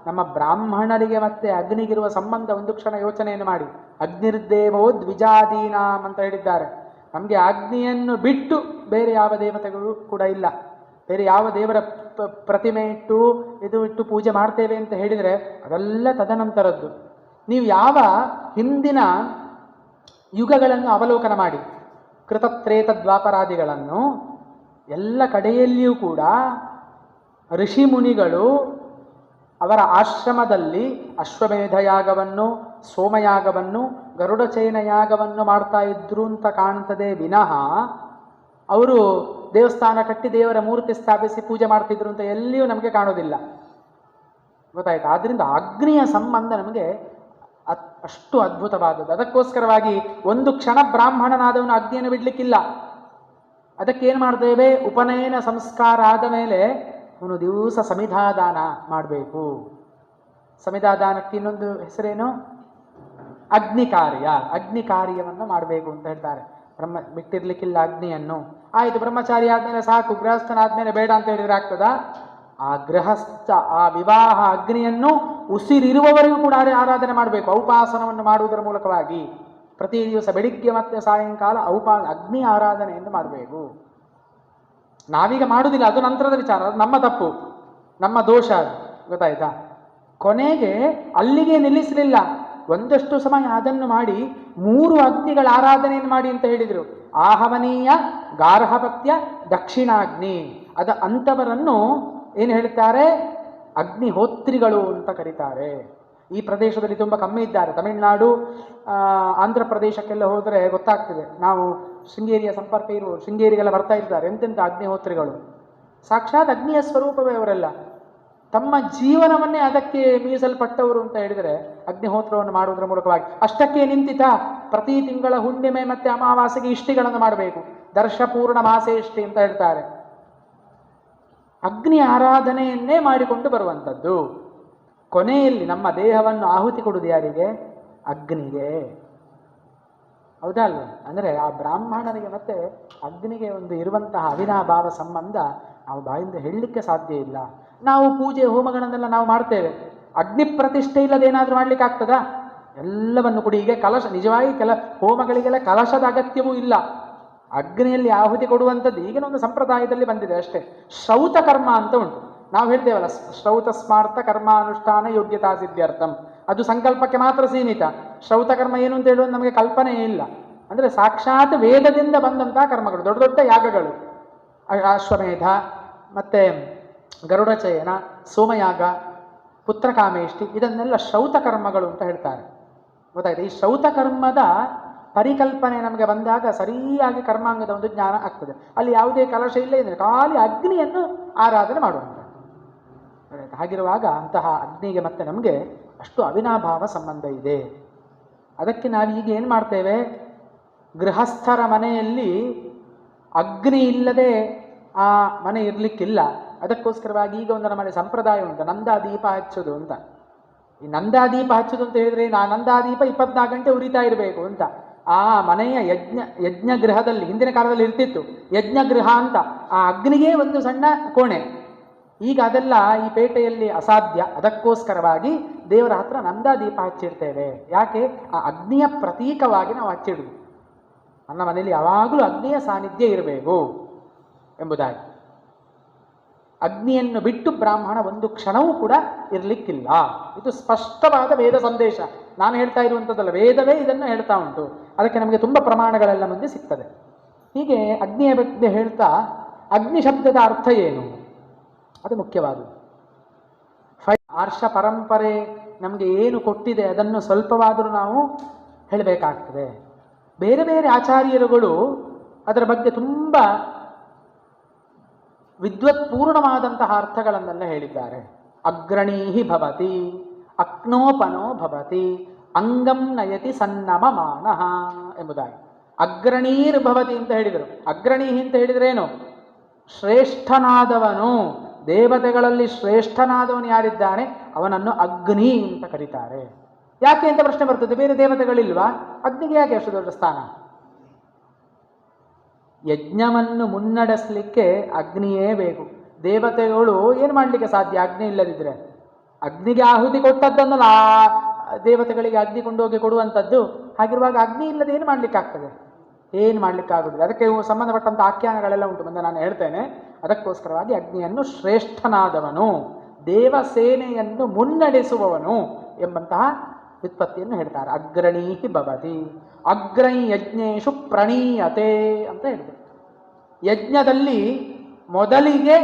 S1: ನಮ್ಮ ಬ್ರಾಹ್ಮಣರಿಗೆ ಮತ್ತೆ ಅಗ್ನಿಗಿರುವ ಸಂಬಂಧ ಒಂದು ಕ್ಷಣ ಯೋಚನೆಯನ್ನು ಮಾಡಿ. ಅಗ್ನಿರ್ದೇವೋ ದ್ವಿಜಾದೀನಾಂ ಅಂತ ಹೇಳಿದ್ದಾರೆ. ನಮಗೆ ಅಗ್ನಿಯನ್ನು ಬಿಟ್ಟು ಬೇರೆ ಯಾವ ದೇವತೆಗಳು ಕೂಡ ಇಲ್ಲ. ಬೇರೆ ಯಾವ ದೇವರ ಪ್ರತಿಮೆ ಇಟ್ಟು ಪೂಜೆ ಮಾಡ್ತೇವೆ ಅಂತ ಹೇಳಿದರೆ ಅದೆಲ್ಲ ತದನಂತರದ್ದು. ನೀವು ಯಾವ ಹಿಂದಿನ ಯುಗಗಳನ್ನು ಅವಲೋಕನ ಮಾಡಿ, ಕೃತತ್ರೇತ ದ್ವಾಪರಾದಿಗಳನ್ನು, ಎಲ್ಲ ಕಡೆಯಲ್ಲಿಯೂ ಕೂಡ ಋಷಿ ಮುನಿಗಳು ಅವರ ಆಶ್ರಮದಲ್ಲಿ ಅಶ್ವಮೇಧ ಯಾಗವನ್ನು, ಸೋಮಯಾಗವನ್ನು, ಗರುಡಚಯನ ಯಾಗವನ್ನು ಮಾಡ್ತಾ ಇದ್ರು ಅಂತ ಕಾಣ್ತದೆ ವಿನಃ ಅವರು ದೇವಸ್ಥಾನ ಕಟ್ಟಿ ದೇವರ ಮೂರ್ತಿ ಸ್ಥಾಪಿಸಿ ಪೂಜೆ ಮಾಡ್ತಿದ್ರು ಅಂತ ಎಲ್ಲಿಯೂ ನಮಗೆ ಕಾಣೋದಿಲ್ಲ, ಗೊತ್ತಾಯ್ತು. ಆದ್ದರಿಂದ ಅಗ್ನಿಯ ಸಂಬಂಧ ನಮಗೆ ಅಷ್ಟು ಅದ್ಭುತವಾದದ್ದು. ಅದಕ್ಕೋಸ್ಕರವಾಗಿ ಒಂದು ಕ್ಷಣ ಬ್ರಾಹ್ಮಣನಾದವನು ಅಗ್ನಿಯನ್ನು ಬಿಡಲಿಕ್ಕಿಲ್ಲ. ಅದಕ್ಕೇನು ಮಾಡ್ತೇವೆ? ಉಪನಯನ ಸಂಸ್ಕಾರ ಆದ ಮೇಲೆ ಅವನು ದಿವಸ ಸಮಿಧಾದಾನ ಮಾಡಬೇಕು. ಸಮಿಧಾದಾನಕ್ಕೆ ಇನ್ನೊಂದು ಹೆಸರೇನು? ಅಗ್ನಿ ಕಾರ್ಯವನ್ನು ಮಾಡಬೇಕು ಅಂತ ಹೇಳ್ತಾರೆ. ಬಿಟ್ಟಿರ್ಲಿಕ್ಕಿಲ್ಲ ಅಗ್ನಿಯನ್ನು. ಆಯಿತು, ಬ್ರಹ್ಮಚಾರಿ ಆದಮೇಲೆ ಸಾಕು, ಗೃಹಸ್ಥನಾದ್ಮೇಲೆ ಬೇಡ ಅಂತ ಹೇಳಿದ್ರೆ ಆಗ್ತದಾ? ಆ ಗೃಹಸ್ಥ, ಆ ವಿವಾಹ ಅಗ್ನಿಯನ್ನು ಉಸಿರಿರುವವರೆಗೂ ಕೂಡ ಆರಾಧನೆ ಮಾಡಬೇಕು. ಔಪಾಸನವನ್ನು ಮಾಡುವುದರ ಮೂಲಕವಾಗಿ ಪ್ರತಿ ದಿವಸ ಬೆಳಿಗ್ಗೆ ಮತ್ತು ಸಾಯಂಕಾಲ ಅಗ್ನಿ ಆರಾಧನೆಯನ್ನು ಮಾಡಬೇಕು. ನಾವೀಗ ಮಾಡುವುದಿಲ್ಲ, ಅದು ನಂತರದ ವಿಚಾರ, ಅದು ನಮ್ಮ ತಪ್ಪು, ನಮ್ಮ ದೋಷ, ಅದು ಗೊತ್ತಾಯ್ತಾ. ಕೊನೆಗೆ ಅಲ್ಲಿಗೆ ನಿಲ್ಲಿಸಲಿಲ್ಲ, ಒಂದಷ್ಟು ಸಮಯ ಅದನ್ನು ಮಾಡಿ 3 ಅಗ್ನಿಗಳ ಆರಾಧನೆಯನ್ನು ಮಾಡಿ ಅಂತ ಹೇಳಿದರು. ಆಹವನೀಯ, ಗಾರ್ಹಪತ್ಯ, ದಕ್ಷಿಣಾಗ್ನಿ. ಅಂಥವರನ್ನು ಏನು ಹೇಳ್ತಾರೆ? ಅಗ್ನಿಹೋತ್ರಿಗಳು ಅಂತ ಕರೀತಾರೆ. ಈ ಪ್ರದೇಶದಲ್ಲಿ ತುಂಬ ಕಮ್ಮಿ ಇದ್ದಾರೆ. ತಮಿಳುನಾಡು, ಆಂಧ್ರ ಪ್ರದೇಶಕ್ಕೆಲ್ಲ ಹೋದರೆ ಗೊತ್ತಾಗ್ತದೆ. ನಾವು ಶೃಂಗೇರಿಯ ಸಂಪರ್ಕ ಇರುವ ಶೃಂಗೇರಿಗೆಲ್ಲ ಬರ್ತಾ ಇದ್ದಾರೆ ಎಂತೆಂಥ ಅಗ್ನಿಹೋತ್ರಿಗಳು. ಸಾಕ್ಷಾತ್ ಅಗ್ನಿಯ ಸ್ವರೂಪವೇ ಅವರೆಲ್ಲ. ತಮ್ಮ ಜೀವನವನ್ನೇ ಅದಕ್ಕೆ ಮೀಸಲ್ಪಟ್ಟವರು ಅಂತ ಹೇಳಿದರೆ ಅಗ್ನಿಹೋತ್ರವನ್ನು ಮಾಡುವುದರ ಮೂಲಕವಾಗಿ. ಅಷ್ಟಕ್ಕೆ ನಿಂತಿತ ಪ್ರತಿ ತಿಂಗಳ ಹುಣ್ಣಿಮೆ ಮತ್ತು ಅಮಾವಾಸ್ಯೆಗೆ ಇಷ್ಟಿಗಳನ್ನು ಮಾಡಬೇಕು. ದರ್ಶಪೂರ್ಣ ಮಾಸೇಷ್ಟಿ ಅಂತ ಹೇಳ್ತಾರೆ. ಅಗ್ನಿ ಆರಾಧನೆಯನ್ನೇ ಮಾಡಿಕೊಂಡು ಬರುವಂಥದ್ದು. ಕೊನೆಯಲ್ಲಿ ನಮ್ಮ ದೇಹವನ್ನು ಆಹುತಿ ಕೊಡುವುದು ಯಾರಿಗೆ? ಅಗ್ನಿಗೆ, ಹೌದಾ ಅಲ್ವ? ಅಂದರೆ ಆ ಬ್ರಾಹ್ಮಣನಿಗೆ ಮತ್ತೆ ಅಗ್ನಿಗೆ ಒಂದು ಇರುವಂತಹ ಅವಿನಾಭಾವ ಸಂಬಂಧ ನಾವು ಬಾಯಿಂದ ಹೇಳಲಿಕ್ಕೆ ಸಾಧ್ಯ ಇಲ್ಲ. ನಾವು ಪೂಜೆ ಹೋಮಗಳನ್ನೆಲ್ಲ ನಾವು ಮಾಡ್ತೇವೆ, ಅಗ್ನಿ ಪ್ರತಿಷ್ಠೆ ಇಲ್ಲದೇನಾದರೂ ಮಾಡ್ಲಿಕ್ಕೆ ಆಗ್ತದಾ? ಎಲ್ಲವನ್ನು ಕೂಡ ಈಗ ಕಲಶ, ನಿಜವಾಗಿ ಹೋಮಗಳಿಗೆಲ್ಲ ಕಲಶದ ಅಗತ್ಯವೂ ಇಲ್ಲ. ಅಗ್ನಿಯಲ್ಲಿ ಆಹುತಿ ಕೊಡುವಂಥದ್ದು ಈಗಿನ ಒಂದು ಸಂಪ್ರದಾಯದಲ್ಲಿ ಬಂದಿದೆ ಅಷ್ಟೇ. ಶ್ರೌತ ಕರ್ಮ ಅಂತ ಉಂಟು. ನಾವು ಹೇಳ್ತೇವಲ್ಲ, ಶ್ರೌತ ಸ್ಮಾರ್ಥ ಕರ್ಮಾನುಷ್ಠಾನ ಯೋಗ್ಯತಾ ಸಿದ್ಧಾರ್ಥಂ, ಅದು ಸಂಕಲ್ಪಕ್ಕೆ ಮಾತ್ರ ಸೀಮಿತ. ಶ್ರೌತ ಕರ್ಮ ಏನು ಅಂತ ಹೇಳುವುದು ನಮಗೆ ಕಲ್ಪನೆಯೇ ಇಲ್ಲ. ಅಂದರೆ ಸಾಕ್ಷಾತ್ ವೇದದಿಂದ ಬಂದಂತಹ ಕರ್ಮಗಳು, ದೊಡ್ಡ ದೊಡ್ಡ ಯಾಗಗಳು, ಅಶ್ವಮೇಧ ಮತ್ತು ಗರುಡಚಯನ, ಸೋಮಯಾಗ, ಪುತ್ರಕಾಮೇಷ್ಟಿ, ಇದನ್ನೆಲ್ಲ ಶ್ರೌತ ಕರ್ಮಗಳು ಅಂತ ಹೇಳ್ತಾರೆ. ಗೊತ್ತಾಯ್ತು. ಈ ಶ್ರೌತ ಕರ್ಮದ ಪರಿಕಲ್ಪನೆ ನಮಗೆ ಬಂದಾಗ ಸರಿಯಾಗಿ ಕರ್ಮಾಂಗದ ಒಂದು ಜ್ಞಾನ ಆಗ್ತದೆ. ಅಲ್ಲಿ ಯಾವುದೇ ಕಲಶ ಇಲ್ಲ ಇದೆ, ಖಾಲಿ ಅಗ್ನಿಯನ್ನು ಆರಾಧನೆ ಮಾಡುವಂಥದ್ದು. ಹಾಗಿರುವಾಗ ಅಂತಹ ಅಗ್ನಿಗೆ ಮತ್ತೆ ನಮಗೆ ಅಷ್ಟು ಅವಿನಾಭಾವ ಸಂಬಂಧ ಇದೆ. ಅದಕ್ಕೆ ನಾವೀಗ ಏನು ಮಾಡ್ತೇವೆ, ಗೃಹಸ್ಥರ ಮನೆಯಲ್ಲಿ ಅಗ್ನಿ ಇಲ್ಲದೆ ಆ ಮನೆ ಇರಲಿಕ್ಕಿಲ್ಲ. ಅದಕ್ಕೋಸ್ಕರವಾಗಿ ಈಗ ಒಂದು ನಮ್ಮಲ್ಲಿ ಸಂಪ್ರದಾಯ ಉಂಟು, ನಂದಾದೀಪ ಹಚ್ಚೋದು ಅಂತ. ಈ ನಂದಾದೀಪ ಹಚ್ಚೋದು ಅಂತ ಹೇಳಿದ್ರೆ ಆ ನಂದಾದೀಪ 24 ಗಂಟೆ ಉರಿತಾ ಇರಬೇಕು ಅಂತ. ಆ ಮನೆಯ ಯಜ್ಞಗೃಹದಲ್ಲಿ ಹಿಂದಿನ ಕಾಲದಲ್ಲಿ ಇರ್ತಿತ್ತು ಯಜ್ಞಗೃಹ ಅಂತ, ಆ ಅಗ್ನಿಗೆ ಒಂದು ಸಣ್ಣ ಕೋಣೆ. ಈಗ ಅದೆಲ್ಲ ಈ ಪೇಟೆಯಲ್ಲಿ ಅಸಾಧ್ಯ. ಅದಕ್ಕೋಸ್ಕರವಾಗಿ ದೇವರ ಹತ್ರ ನಂದಾದೀಪ ಹಚ್ಚಿರ್ತೇವೆ. ಯಾಕೆ? ಆ ಅಗ್ನಿಯ ಪ್ರತೀಕವಾಗಿ ನಾವು ಹಚ್ಚಿಡುದು. ನನ್ನ ಮನೆಯಲ್ಲಿ ಯಾವಾಗಲೂ ಅಗ್ನಿಯ ಸಾನ್ನಿಧ್ಯ ಇರಬೇಕು ಎಂಬುದಾಗಿ. ಅಗ್ನಿಯನ್ನು ಬಿಟ್ಟು ಬ್ರಾಹ್ಮಣ ಒಂದು ಕ್ಷಣವೂ ಕೂಡ ಇರಲಿಕ್ಕಿಲ್ಲ. ಇದು ಸ್ಪಷ್ಟವಾದ ವೇದ ಸಂದೇಶ. ನಾನು ಹೇಳ್ತಾ ಇರುವಂಥದ್ದಲ್ಲ, ವೇದವೇ ಇದನ್ನು ಹೇಳ್ತಾ ಉಂಟು. ಅದಕ್ಕೆ ನಮಗೆ ತುಂಬ ಪ್ರಮಾಣಗಳೆಲ್ಲ ಮುಂದೆ ಸಿಗ್ತದೆ. ಹೀಗೆ ಅಗ್ನಿಯ ಬಗ್ಗೆ ಹೇಳ್ತಾ ಅಗ್ನಿ ಶಬ್ದದ ಅರ್ಥ ಏನು ಅದು ಮುಖ್ಯವಾದುದು. ಆರ್ಷ ಪರಂಪರೆ ನಮಗೆ ಏನು ಕೊಟ್ಟಿದೆ ಅದನ್ನು ಸ್ವಲ್ಪವಾದರೂ ನಾವು ಹೇಳಬೇಕಾಗ್ತದೆ. ಬೇರೆ ಬೇರೆ ಆಚಾರ್ಯರುಗಳು ಅದರ ಬಗ್ಗೆ ತುಂಬ ವಿದ್ವತ್ಪೂರ್ಣವಾದಂತಹ ಅರ್ಥಗಳನ್ನೆಲ್ಲ ಹೇಳಿದ್ದಾರೆ. ಅಗ್ರಣೀಹಿ ಭವತಿ, ಅಕ್ನೋಪನೋ ಭವತಿ, ಅಂಗಂ ನಯತಿ ಸನ್ನಮಮಾನಃ ಎಂಬುದಾಗಿ. ಅಗ್ರಣೀರ್ ಭವತಿ ಅಂತ ಹೇಳಿದರು. ಅಗ್ರಣೀಹಿ ಅಂತ ಹೇಳಿದ್ರೇನು? ಶ್ರೇಷ್ಠನಾದವನು, ದೇವತೆಗಳಲ್ಲಿ ಶ್ರೇಷ್ಠನಾದವನು ಯಾರಿದ್ದಾನೆ ಅವನನ್ನು ಅಗ್ನಿ ಅಂತ ಕರೀತಾರೆ. ಯಾಕೆ ಅಂತ ಪ್ರಶ್ನೆ ಬರ್ತದೆ. ಬೇರೆ ದೇವತೆಗಳಿಲ್ವಾ? ಅಗ್ನಿಗೆ ಯಾಕೆ ಅಷ್ಟು ದೊಡ್ಡ ಸ್ಥಾನ? ಯಜ್ಞವನ್ನು ಮುನ್ನಡೆಸಲಿಕ್ಕೆ ಅಗ್ನಿಯೇ ಬೇಕು. ದೇವತೆಗಳು ಏನು ಮಾಡಲಿಕ್ಕೆ ಸಾಧ್ಯ ಅಗ್ನಿ ಇಲ್ಲದಿದ್ದರೆ? ಅಗ್ನಿಗೆ ಆಹುತಿ ಕೊಟ್ಟದ್ದನ್ನು ದೇವತೆಗಳಿಗೆ ಅಗ್ನಿ ಕೊಂಡೋಗಿ ಕೊಡುವಂಥದ್ದು. ಹಾಗಿರುವಾಗ ಅಗ್ನಿ ಇಲ್ಲದೆ ಏನು ಮಾಡಲಿಕ್ಕಾಗ್ತದೆ? ಏನು ಮಾಡಲಿಕ್ಕಾಗುವುದಿಲ್ಲ. ಅದಕ್ಕೆ ಸಂಬಂಧಪಟ್ಟಂಥ ಆಖ್ಯಾನಗಳೆಲ್ಲ ಉಂಟು, ಮುಂದೆ ನಾನು ಹೇಳ್ತೇನೆ. ಅದಕ್ಕೋಸ್ಕರವಾಗಿ ಅಗ್ನಿಯನ್ನು ಶ್ರೇಷ್ಠನಾದವನು, ದೇವಸೇನೆಯನ್ನು ಮುನ್ನಡೆಸುವವನು ಎಂಬಂತಹ ವ್ಯುತ್ಪತ್ತಿಯನ್ನು ಹೇಳ್ತಾರೆ. ಅಗ್ರಣೀಹಿ ಭವತಿ, ಅಗ್ರೈ ಯಜ್ಞೇಶು ಪ್ರಣೀಯತೆ ಅಂತ ಹೇಳಿದರು. ಯಜ್ಞದಲ್ಲಿ ಮೊದಲಿಗೆ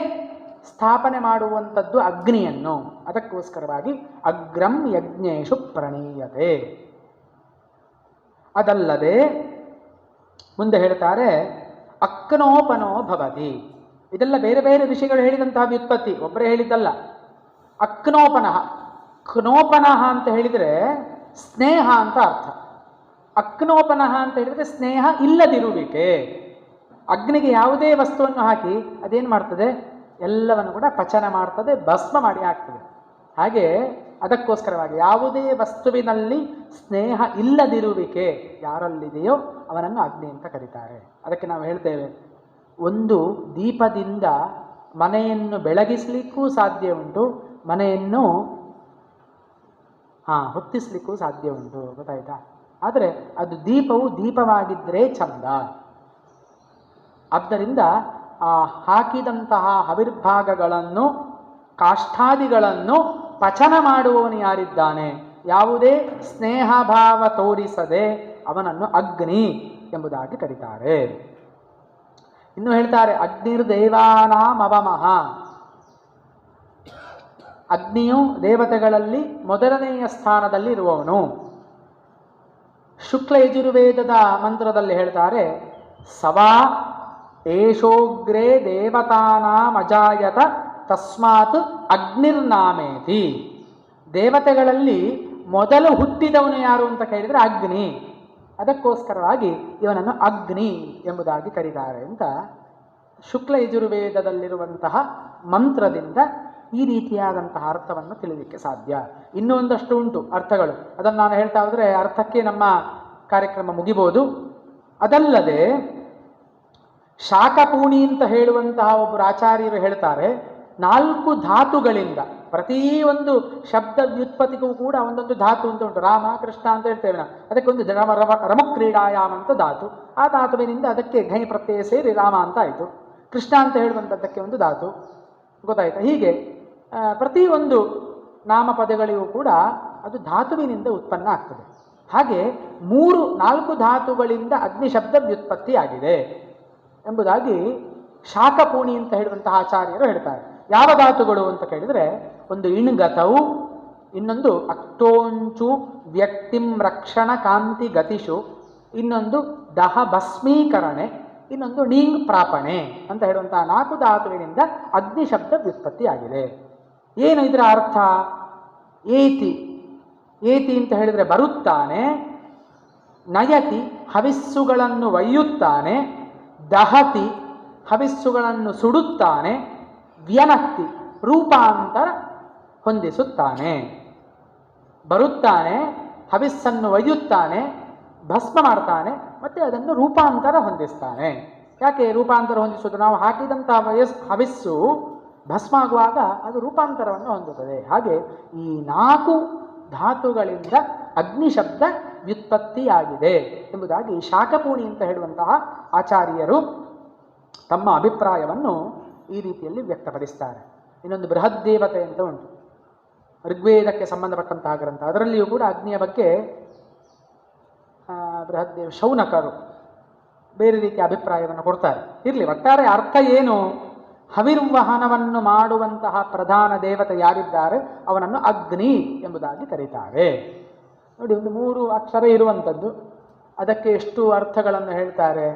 S1: ಸ್ಥಾಪನೆ ಮಾಡುವಂಥದ್ದು ಅಗ್ನಿಯನ್ನು. ಅದಕ್ಕೋಸ್ಕರವಾಗಿ ಅಗ್ರಂ ಯಜ್ಞೇಶು ಪ್ರಣೀಯತೆ. ಅದಲ್ಲದೆ ಮುಂದೆ ಹೇಳ್ತಾರೆ ಅಕ್ನೋಪನೋ ಭವತಿ. ಇದೆಲ್ಲ ಬೇರೆ ಬೇರೆ ಋಷಿಗಳು ಹೇಳಿದಂತಹ ವ್ಯುತ್ಪತ್ತಿ, ಒಬ್ಬರೇ ಹೇಳಿದ್ದಲ್ಲ. ಅಕ್ನೋಪನಃ, ಕ್ನೋಪನಃ ಅಂತ ಹೇಳಿದರೆ ಸ್ನೇಹ ಅಂತ ಅರ್ಥ. ಅಕ್ನೋಪನಃ ಅಂತ ಹೇಳಿದರೆ ಸ್ನೇಹ ಇಲ್ಲದಿರುವಿಕೆ. ಅಗ್ನಿಗೆ ಯಾವುದೇ ವಸ್ತುವನ್ನು ಹಾಕಿ ಅದೇನು ಮಾಡ್ತದೆ? ಎಲ್ಲವನ್ನು ಕೂಡ ಪಚನ ಮಾಡ್ತದೆ, ಭಸ್ಮ ಮಾಡಿ ಹಾಕ್ತದೆ. ಹಾಗೆ ಅದಕ್ಕೋಸ್ಕರವಾಗಿ ಯಾವುದೇ ವಸ್ತುವಿನಲ್ಲಿ ಸ್ನೇಹ ಇಲ್ಲದಿರುವಿಕೆ ಯಾರಲ್ಲಿದೆಯೋ ಅವನನ್ನು ಅಗ್ನಿ ಅಂತ ಕರೀತಾರೆ. ಅದಕ್ಕೆ ನಾವು ಹೇಳ್ತೇವೆ, ಒಂದು ದೀಪದಿಂದ ಮನೆಯನ್ನು ಬೆಳಗಿಸಲಿಕ್ಕೂ ಸಾಧ್ಯ ಉಂಟು, ಮನೆಯನ್ನು ಹೊತ್ತಿಸ್ಲಿಕ್ಕೂ ಸಾಧ್ಯ ಉಂಟು. ಗೊತ್ತಾಯ್ತಾ? ಆದರೆ ಅದು ದೀಪವು ದೀಪವಾಗಿದ್ದರೆ ಚಂದ. ಆದ್ದರಿಂದ ಆ ಹಾಕಿದಂತಹ ಹವಿರ್ಭಾಗಗಳನ್ನು, ಕಾಷ್ಠಾದಿಗಳನ್ನು ಪಚನ ಮಾಡುವವನು ಯಾರಿದ್ದಾನೆ, ಯಾವುದೇ ಸ್ನೇಹಭಾವ ತೋರಿಸದೆ ಅವನನ್ನು ಅಗ್ನಿ ಎಂಬುದಾಗಿ ಕರೀತಾರೆ. ಇನ್ನು ಹೇಳ್ತಾರೆ ಅಗ್ನಿರ್ದೇವಾನಾಂ ಅವಮಃ. ಅಗ್ನಿಯು ದೇವತೆಗಳಲ್ಲಿ ಮೊದಲನೆಯ ಸ್ಥಾನದಲ್ಲಿ ಇರುವವನು. ಶುಕ್ಲ ಯಜುರ್ವೇದದ ಮಂತ್ರದಲ್ಲಿ ಹೇಳ್ತಾರೆ ಸವಾ ಏಷೋಗ್ರೇ ದೇವತಾನಾಂ ಅಜಾಯತ ತಸ್ಮಾತ್ ಅಗ್ನಿರ್ನಾಮೇತಿ. ದೇವತೆಗಳಲ್ಲಿ ಮೊದಲು ಹುಟ್ಟಿದವನು ಯಾರು ಅಂತ ಕೇಳಿದರೆ ಅಗ್ನಿ. ಅದಕ್ಕೋಸ್ಕರವಾಗಿ ಇವನನ್ನು ಅಗ್ನಿ ಎಂಬುದಾಗಿ ಕರೀತಾರೆ ಅಂತ ಶುಕ್ಲ ಯಜುರ್ವೇದದಲ್ಲಿರುವಂತಹ ಮಂತ್ರದಿಂದ ಈ ರೀತಿಯಾದಂತಹ ಅರ್ಥವನ್ನು ತಿಳಿಯಲಿಕ್ಕೆ ಸಾಧ್ಯ. ಇನ್ನೂ ಒಂದಷ್ಟು ಉಂಟು ಅರ್ಥಗಳು, ಅದನ್ನು ನಾನು ಹೇಳ್ತಾ ಹೋದರೆ ಅರ್ಥಕ್ಕೆ ನಮ್ಮ ಕಾರ್ಯಕ್ರಮ ಮುಗಿಬೋದು. ಅದಲ್ಲದೆ ಶಾಖಪೂಣಿ ಅಂತ ಹೇಳುವಂತಹ ಒಬ್ಬರು ಆಚಾರ್ಯರು ಹೇಳ್ತಾರೆ, 4 ಧಾತುಗಳಿಂದ ಪ್ರತಿಯೊಂದು ಶಬ್ದ ವ್ಯುತ್ಪತ್ತಿಗೂ ಕೂಡ ಒಂದೊಂದು ಧಾತು ಅಂತ ಉಂಟು. ರಾಮ ಕೃಷ್ಣ ಅಂತ ಹೇಳ್ತೇವೆ ನಾವು, ಅದಕ್ಕೆ ಒಂದು ರಮಕ್ರೀಡಾಯಾಮ್ ಅಂತ ಧಾತು. ಆ ಧಾತುವಿನಿಂದ ಅದಕ್ಕೆ ಘೈ ಪ್ರತ್ಯಯ ಸೇರಿ ರಾಮ ಅಂತ ಆಯಿತು. ಕೃಷ್ಣ ಅಂತ ಹೇಳುವಂಥದ್ದಕ್ಕೆ ಒಂದು ಧಾತು. ಗೊತ್ತಾಯ್ತಾ? ಹೀಗೆ ಪ್ರತಿಯೊಂದು ನಾಮಪದಗಳಿಗೂ ಕೂಡ ಅದು ಧಾತುವಿನಿಂದ ಉತ್ಪನ್ನ ಆಗ್ತದೆ. ಹಾಗೆ 4 ಧಾತುಗಳಿಂದ ಅಗ್ನಿ ಶಬ್ದ ವ್ಯುತ್ಪತ್ತಿ ಆಗಿದೆ ಎಂಬುದಾಗಿ ಶಾಖಪೂಣಿ ಅಂತ ಹೇಳುವಂತಹ ಆಚಾರ್ಯರು ಹೇಳ್ತಾರೆ. ಯಾವ ಧಾತುಗಳು ಅಂತ ಕೇಳಿದರೆ, ಒಂದು ಇಣ್ಗತವು, ಇನ್ನೊಂದು ಅಕ್ತೋಂಚು ವ್ಯಕ್ತಿಂ ರಕ್ಷಣ ಕಾಂತಿ ಗತಿಷು, ಇನ್ನೊಂದು ದಹ ಭಸ್ಮೀಕರಣೆ, ಇನ್ನೊಂದು ನೀಂಗ್ ಪ್ರಾಪಣೆ ಅಂತ ಹೇಳುವಂತಹ 4 ಧಾತುವಿನಿಂದ ಅಗ್ನಿ ಶಬ್ದ ವ್ಯುತ್ಪತ್ತಿಯಾಗಿದೆ. ಏನು ಇದರ ಅರ್ಥ? ಏತಿ, ಏತಿ ಅಂತ ಹೇಳಿದರೆ ಬರುತ್ತಾನೆ, ನಯತಿ ಹವಿಸ್ಸುಗಳನ್ನು ಒಯ್ಯುತ್ತಾನೆ, ದಹತಿ ಹವಿಸ್ಸುಗಳನ್ನು ಸುಡುತ್ತಾನೆ, ವ್ಯನಕ್ತಿ ರೂಪಾಂತರ ಹೊಂದಿಸುತ್ತಾನೆ. ಬರುತ್ತಾನೆ, ಹವಿಸ್ಸನ್ನು ಒಯ್ಯುತ್ತಾನೆ, ಭಸ್ಮ ಮಾಡ್ತಾನೆ, ಮತ್ತು ಅದನ್ನು ರೂಪಾಂತರ ಹೊಂದಿಸ್ತಾನೆ. ಯಾಕೆ ರೂಪಾಂತರ ಹೊಂದಿಸೋದು? ನಾವು ಹಾಕಿದಂತಹ ಹವಿಸ್ಸು ಭಸ್ಮ ಆಗುವಾಗ ಅದು ರೂಪಾಂತರವನ್ನು ಹೊಂದುತ್ತದೆ. ಹಾಗೆ ಈ 4 ಧಾತುಗಳಿಂದ ಅಗ್ನಿ ಶಬ್ದ ವ್ಯುತ್ಪತ್ತಿಯಾಗಿದೆ ಎಂಬುದಾಗಿ ಶಾಕಪೂಣಿ ಅಂತ ಹೇಳುವಂತಹ ಆಚಾರ್ಯರು ತಮ್ಮ ಅಭಿಪ್ರಾಯವನ್ನು ಈ ರೀತಿಯಲ್ಲಿ ವ್ಯಕ್ತಪಡಿಸ್ತಾರೆ. ಇನ್ನೊಂದು ಬೃಹದ್ದೇವತೆ ಅಂತ ಉಂಟು, ಋಗ್ವೇದಕ್ಕೆ ಸಂಬಂಧಪಟ್ಟಂತಹ ಗ್ರಂಥ. ಅದರಲ್ಲಿಯೂ ಕೂಡ ಅಗ್ನಿಯ ಬಗ್ಗೆ ಬೃಹದ್ದೇವ ಶೌನಕರು ಬೇರೆ ರೀತಿಯ ಅಭಿಪ್ರಾಯವನ್ನು ಕೊಡ್ತಾರೆ. ಇರಲಿ, ಒಟ್ಟಾರೆ ಅರ್ಥ ಏನು? ಹವಿರ್ವಹನವನ್ನು ಮಾಡುವಂತಹ ಪ್ರಧಾನ ದೇವತೆ ಯಾರಿದ್ದಾರೆ ಅವನನ್ನು ಅಗ್ನಿ ಎಂಬುದಾಗಿ ಕರೀತಾರೆ. ನೋಡಿ, ಒಂದು 3 ಅಕ್ಷರ ಇರುವಂಥದ್ದು, ಅದಕ್ಕೆ ಎಷ್ಟು ಅರ್ಥಗಳನ್ನು ಹೇಳ್ತಾರೆ.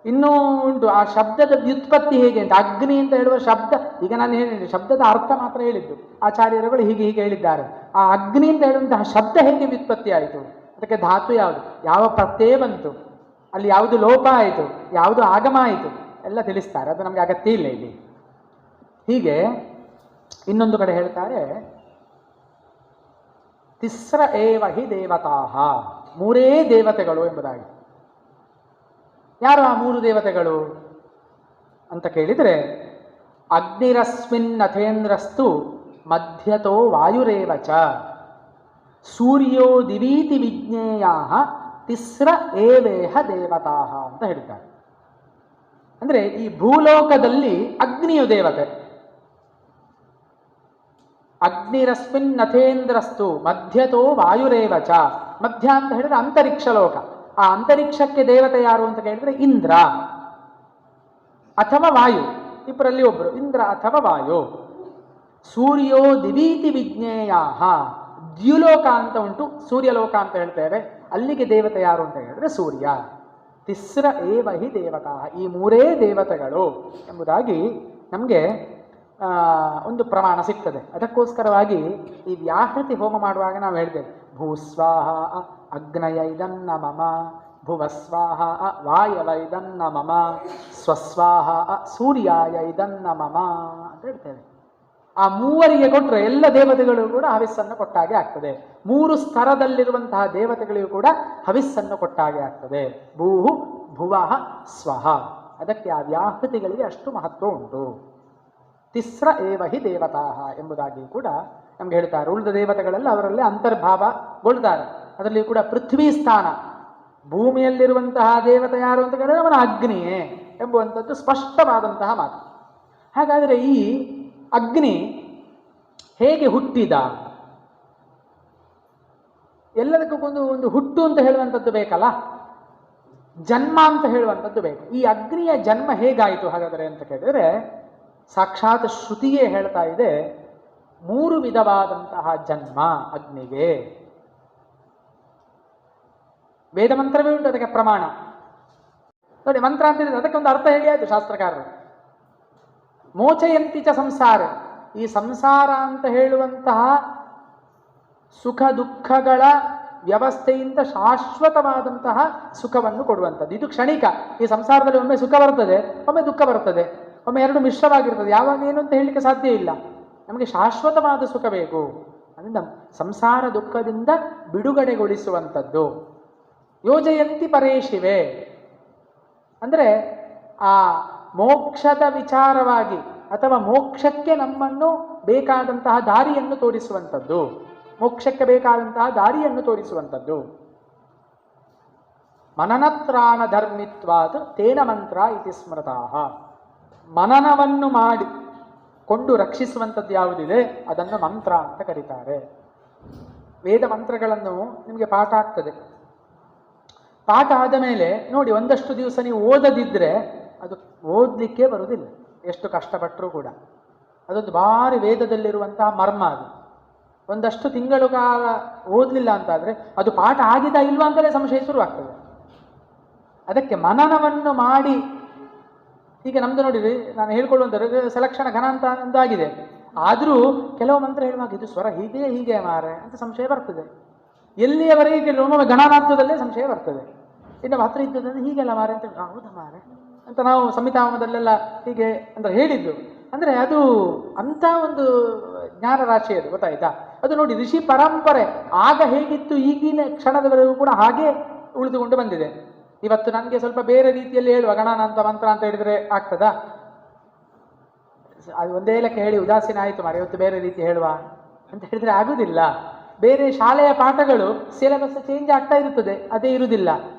S1: ಇನ್ನೂ ಉಂಟು ಆ ಶಬ್ದದ ವ್ಯುತ್ಪತ್ತಿ ಹೇಗೆ ಅಂತ. ಅಗ್ನಿ ಅಂತ ಹೇಳುವ ಶಬ್ದ, ಈಗ ನಾನು ಹೇಳಿದ್ದೆ ಶಬ್ದದ ಅರ್ಥ ಮಾತ್ರ ಹೇಳಿದ್ದು, ಆಚಾರ್ಯರುಗಳು ಹೀಗೆ ಹೀಗೆ ಹೇಳಿದ್ದಾರೆ. ಆ ಅಗ್ನಿ ಅಂತ ಹೇಳುವಂತಹ ಶಬ್ದ ಹೇಗೆ ವ್ಯುತ್ಪತ್ತಿ ಆಯಿತು, ಅದಕ್ಕೆ ಧಾತು ಯಾವುದು, ಯಾವ ಪ್ರತ್ಯಯ ಬಂತು, ಅಲ್ಲಿ ಯಾವುದು ಲೋಪ ಆಯಿತು, ಯಾವುದು ಆಗಮ ಆಯಿತು, ಎಲ್ಲ ತಿಳಿಸ್ತಾರೆ. ಅದು ನಮಗೆ ಅಗತ್ಯ ಇಲ್ಲ ಇಲ್ಲಿ. ಹೀಗೆ ಇನ್ನೊಂದು ಕಡೆ ಹೇಳ್ತಾರೆ, ತಿಸ್ರ ಏವ ಹಿ ದೇವತಾಹ, 3 ದೇವತೆಗಳು ಎಂಬುದಾಗಿ. ಯಾರು ಆ 3 ದೇವತೆಗಳು ಅಂತ ಕೇಳಿದರೆ, ಅಗ್ನಿರಸ್ಮಿನ್ ಅಥೇಂದ್ರಸ್ತು ಮಧ್ಯತೋ ವಾಯುರೇವಚ ಸೂರ್ಯೋ ದಿವೀತಿ ವಿಜ್ಞೇಯಾ ತಿಸ್ರ ಏವೇಹ ದೇವತಾಹ ಅಂತ ಹೇಳ್ತಾರೆ. ಅಂದರೆ ಈ ಭೂಲೋಕದಲ್ಲಿ ಅಗ್ನಿಯು ದೇವತೆ. ಅಗ್ನಿರಸ್ಮಿನ್ ನಥೇಂದ್ರಸ್ತು ಮಧ್ಯತೋ ವಾಯುರೇವಚ. ಮಧ್ಯ ಅಂತ ಹೇಳಿದ್ರೆ ಅಂತರಿಕ್ಷ ಲೋಕ. ಆ ಅಂತರಿಕ್ಷಕ್ಕೆ ದೇವತೆ ಯಾರು ಅಂತ ಕೇಳಿದ್ರೆ ಇಂದ್ರ ಅಥವಾ ವಾಯು, ಇಬ್ಬರಲ್ಲಿ ಒಬ್ಬರು, ಇಂದ್ರ ಅಥವಾ ವಾಯು. ಸೂರ್ಯೋ ದಿವೀತಿ ವಿಜ್ಞೇಯಾ, ದ್ಯುಲೋಕ ಅಂತ ಉಂಟು, ಸೂರ್ಯಲೋಕ ಅಂತ ಹೇಳ್ತೇವೆ, ಅಲ್ಲಿಗೆ ದೇವತೆ ಯಾರು ಅಂತ ಹೇಳಿದ್ರೆ ಸೂರ್ಯ. ತಿಸ್ರ ಏವ ಹಿ ದೇವತಾ, ಈ 3 ದೇವತೆಗಳು ಎಂಬುದಾಗಿ ನಮಗೆ ಒಂದು ಪ್ರಮಾಣ ಸಿಗ್ತದೆ. ಅದಕ್ಕೋಸ್ಕರವಾಗಿ ಈ ವ್ಯಾಹೃತಿ ಹೋಮ ಮಾಡುವಾಗ ನಾವು ಹೇಳ್ತೇವೆ, ಭೂಸ್ವಾಹ ಅಗ್ನಯ ಇದನ್ನ ಮಮ, ಭುವಸ್ವಾಹ ವಾಯವ ಇದನ್ನ ಮಮ, ಸ್ವಸ್ವಾಹ ಸೂರ್ಯಾಯ ಇದನ್ನ ಮಮ ಅಂತ ಹೇಳ್ತೇವೆ. ಆ 3ರಿಗೆ ಕೊಟ್ಟರೆ ಎಲ್ಲ ದೇವತೆಗಳು ಕೂಡ ಹವಿಸ್ಸನ್ನು ಕೊಟ್ಟಾಗೆ ಆಗ್ತದೆ. 3 ಸ್ತರದಲ್ಲಿರುವಂತಹ ದೇವತೆಗಳಿಗೂ ಕೂಡ ಹವಿಸ್ಸನ್ನು ಕೊಟ್ಟಾಗೆ ಆಗ್ತದೆ. ಭೂಹು ಭುವಃ ಸ್ವಹ. ಅದಕ್ಕೆ ಆ ವ್ಯಾಹೃತಿಗಳಿಗೆ ಅಷ್ಟು ಮಹತ್ವ ಉಂಟು. ತಿಸ್ರ ಏವ ಹಿ ದೇವತಾಹ ಎಂಬುದಾಗಿ ಕೂಡ ನಮ್ಗೆ ಹೇಳ್ತಾರೆ. ಉಳಿದ ದೇವತೆಗಳೆಲ್ಲ ಅವರಲ್ಲಿ ಅಂತರ್ಭಾವಗೊಳ್ತಾರೆ. ಅದರಲ್ಲಿ ಕೂಡ ಪೃಥ್ವಿ ಸ್ಥಾನ, ಭೂಮಿಯಲ್ಲಿರುವಂತಹ ದೇವತೆ ಯಾರು ಅಂತ ಕೇಳಿದ್ರೆ ಅವನ ಅಗ್ನಿಯೇ ಎಂಬುವಂಥದ್ದು ಸ್ಪಷ್ಟವಾದಂತಹ ಮಾತು. ಹಾಗಾದರೆ ಈ ಅಗ್ನಿ ಹೇಗೆ ಹುಟ್ಟಿದ? ಎಲ್ಲದಕ್ಕೂ ಒಂದು ಹುಟ್ಟು ಅಂತ ಹೇಳುವಂಥದ್ದು ಬೇಕಲ್ಲ, ಜನ್ಮ ಅಂತ ಹೇಳುವಂಥದ್ದು ಬೇಕು. ಈ ಅಗ್ನಿಯ ಜನ್ಮ ಹೇಗಾಯಿತು ಹಾಗಾದರೆ ಅಂತ ಕೇಳಿದರೆ, ಸಾಕ್ಷಾತ್ ಶ್ರುತಿಯೇ ಹೇಳ್ತಾ ಇದೆ 3 ವಿಧವಾದಂತಹ ಜನ್ಮ ಅಗ್ನಿಗೆ. ವೇದ ಮಂತ್ರವೇ ಉಂಟು ಅದಕ್ಕೆ ಪ್ರಮಾಣ. ನೋಡಿ, ಮಂತ್ರ ಅಂತ ಹೇಳಿದ್ರೆ ಅದಕ್ಕೆ ಒಂದು ಅರ್ಥ ಹೇಳಿ ಆಯಿತು ಶಾಸ್ತ್ರಕಾರರು. ಮೋಚಯಂತಿ ಚ ಸಂಸಾರ, ಈ ಸಂಸಾರ ಅಂತ ಹೇಳುವಂತಹ ಸುಖ ದುಃಖಗಳ ವ್ಯವಸ್ಥೆಯಿಂದ ಶಾಶ್ವತವಾದಂತಹ ಸುಖವನ್ನು ಕೊಡುವಂಥದ್ದು. ಇದು ಕ್ಷಣಿಕ. ಈ ಸಂಸಾರದಲ್ಲಿ ಒಮ್ಮೆ ಸುಖ ಬರ್ತದೆ, ಒಮ್ಮೆ ದುಃಖ ಬರ್ತದೆ, ಒಮ್ಮೆ 2 ಮಿಶ್ರವಾಗಿರ್ತದೆ. ಯಾವಾಗ ಏನು ಅಂತ ಹೇಳಲಿಕ್ಕೆ ಸಾಧ್ಯ ಇಲ್ಲ. ನಮಗೆ ಶಾಶ್ವತವಾದ ಸುಖ ಬೇಕು. ಅದರಿಂದ ಸಂಸಾರ ದುಃಖದಿಂದ ಬಿಡುಗಡೆಗೊಳಿಸುವಂಥದ್ದು. ಯೋಜಯಂತಿ ಪರೇಶಿವೆ ಅಂದರೆ ಆ ಮೋಕ್ಷದ ವಿಚಾರವಾಗಿ ಅಥವಾ ಮೋಕ್ಷಕ್ಕೆ ನಮ್ಮನ್ನು ಬೇಕಾದಂತಹ ದಾರಿಯನ್ನು ತೋರಿಸುವಂಥದ್ದು, ಮೋಕ್ಷಕ್ಕೆ ಬೇಕಾದಂತಹ ದಾರಿಯನ್ನು ತೋರಿಸುವಂಥದ್ದು. ಮನನತ್ರಾಣ ಧರ್ಮಿತ್ವಾತ್ ತೇನ ಮಂತ್ರ ಇತಿ ಸ್ಮೃತಾಃ. ಮನನವನ್ನು ಮಾಡಿ ಕೊಂಡು ರಕ್ಷಿಸುವಂಥದ್ದು ಯಾವುದಿದೆ ಅದನ್ನು ಮಂತ್ರ ಅಂತ ಕರೀತಾರೆ. ವೇದ ಮಂತ್ರಗಳನ್ನು ನಿಮಗೆ ಪಾಠ ಆಗ್ತದೆ. ಪಾಠ ಆದ ಮೇಲೆ ನೋಡಿ, ಒಂದಷ್ಟು ದಿವಸ ನೀವು ಓದದಿದ್ದರೆ ಅದು ಓದಲಿಕ್ಕೆ ಬರುವುದಿಲ್ಲ, ಎಷ್ಟು ಕಷ್ಟಪಟ್ಟರೂ ಕೂಡ. ಅದೊಂದು ಭಾರಿ ವೇದದಲ್ಲಿರುವಂತಹ ಮರ್ಮ ಅದು. ಒಂದಷ್ಟು ತಿಂಗಳು ಕಾಲ ಓದಲಿಲ್ಲ ಅಂತಾದರೆ ಅದು ಪಾಠ ಆಗಿದಾ ಇಲ್ವಾ ಅಂತಲೇ ಸಂಶಯ ಶುರುವಾಗ್ತದೆ. ಅದಕ್ಕೆ ಮನನವನ್ನು ಮಾಡಿ, ಈಗ ನಮ್ದು ನೋಡಿರಿ, ನಾನು ಹೇಳ್ಕೊಳ್ಳುವಂಥದ್ದು ಸಲಕ್ಷಣ ಘನ ಅಂತ ಒಂದಾಗಿದೆ. ಆದರೂ ಕೆಲವು ಮಂತ್ರ ಹೇಳುವಾಗ ಇದು ಸ್ವರ ಹೀಗೆ ಮಾರೆ ಅಂತ ಸಂಶಯ ಬರ್ತದೆ. ಎಲ್ಲಿಯವರೆಗೆ ಒಮ್ಮೊಮ್ಮೆ ಗಣನಾತ್ವದಲ್ಲೇ ಸಂಶಯ ಬರ್ತದೆ. ಇನ್ನು ಹತ್ರ ಇದ್ದದಂದ್ರೆ ಹೀಗೆಲ್ಲ ಮಾರೆ ಅಂತ, ಹೌದಾ ಮಾರೆ ಅಂತ ನಾವು ಸಂಹಿತಾಮದಲ್ಲೆಲ್ಲ ಹೀಗೆ ಅಂತ ಹೇಳಿದ್ದು. ಅಂದರೆ ಅದು ಅಂಥ ಒಂದು ಜ್ಞಾನ ರಾಶಿ ಅದು, ಗೊತ್ತಾಯ್ತಾ? ಅದು ನೋಡಿ, ಋಷಿ ಪರಂಪರೆ ಆಗ ಹೇಗಿತ್ತು ಈಗಿನ ಕ್ಷಣದವರೆಗೂ ಕೂಡ ಹಾಗೆ ಉಳಿದುಕೊಂಡು ಬಂದಿದೆ. ಇವತ್ತು ನನಗೆ ಸ್ವಲ್ಪ ಬೇರೆ ರೀತಿಯಲ್ಲಿ ಹೇಳುವ ಗಣಾನಂತ ಮಂತ್ರ ಅಂತ ಹೇಳಿದರೆ ಆಗ್ತದಾ? ಅದು ಒಂದೇ ಲೆಕ್ಕ ಹೇಳಿ ಉದಾಸೀನ ಆಯಿತು ಮಾರೆ, ಇವತ್ತು ಬೇರೆ ರೀತಿ ಹೇಳುವ ಅಂತ ಹೇಳಿದರೆ ಆಗುವುದಿಲ್ಲ. ಬೇರೆ ಶಾಲೆಯ ಪಾಠಗಳು ಸಿಲೆಬಸ್ ಚೇಂಜ್ ಆಗ್ತಾ ಇರುತ್ತದೆ, ಅದೇ ಇರುವುದಿಲ್ಲ.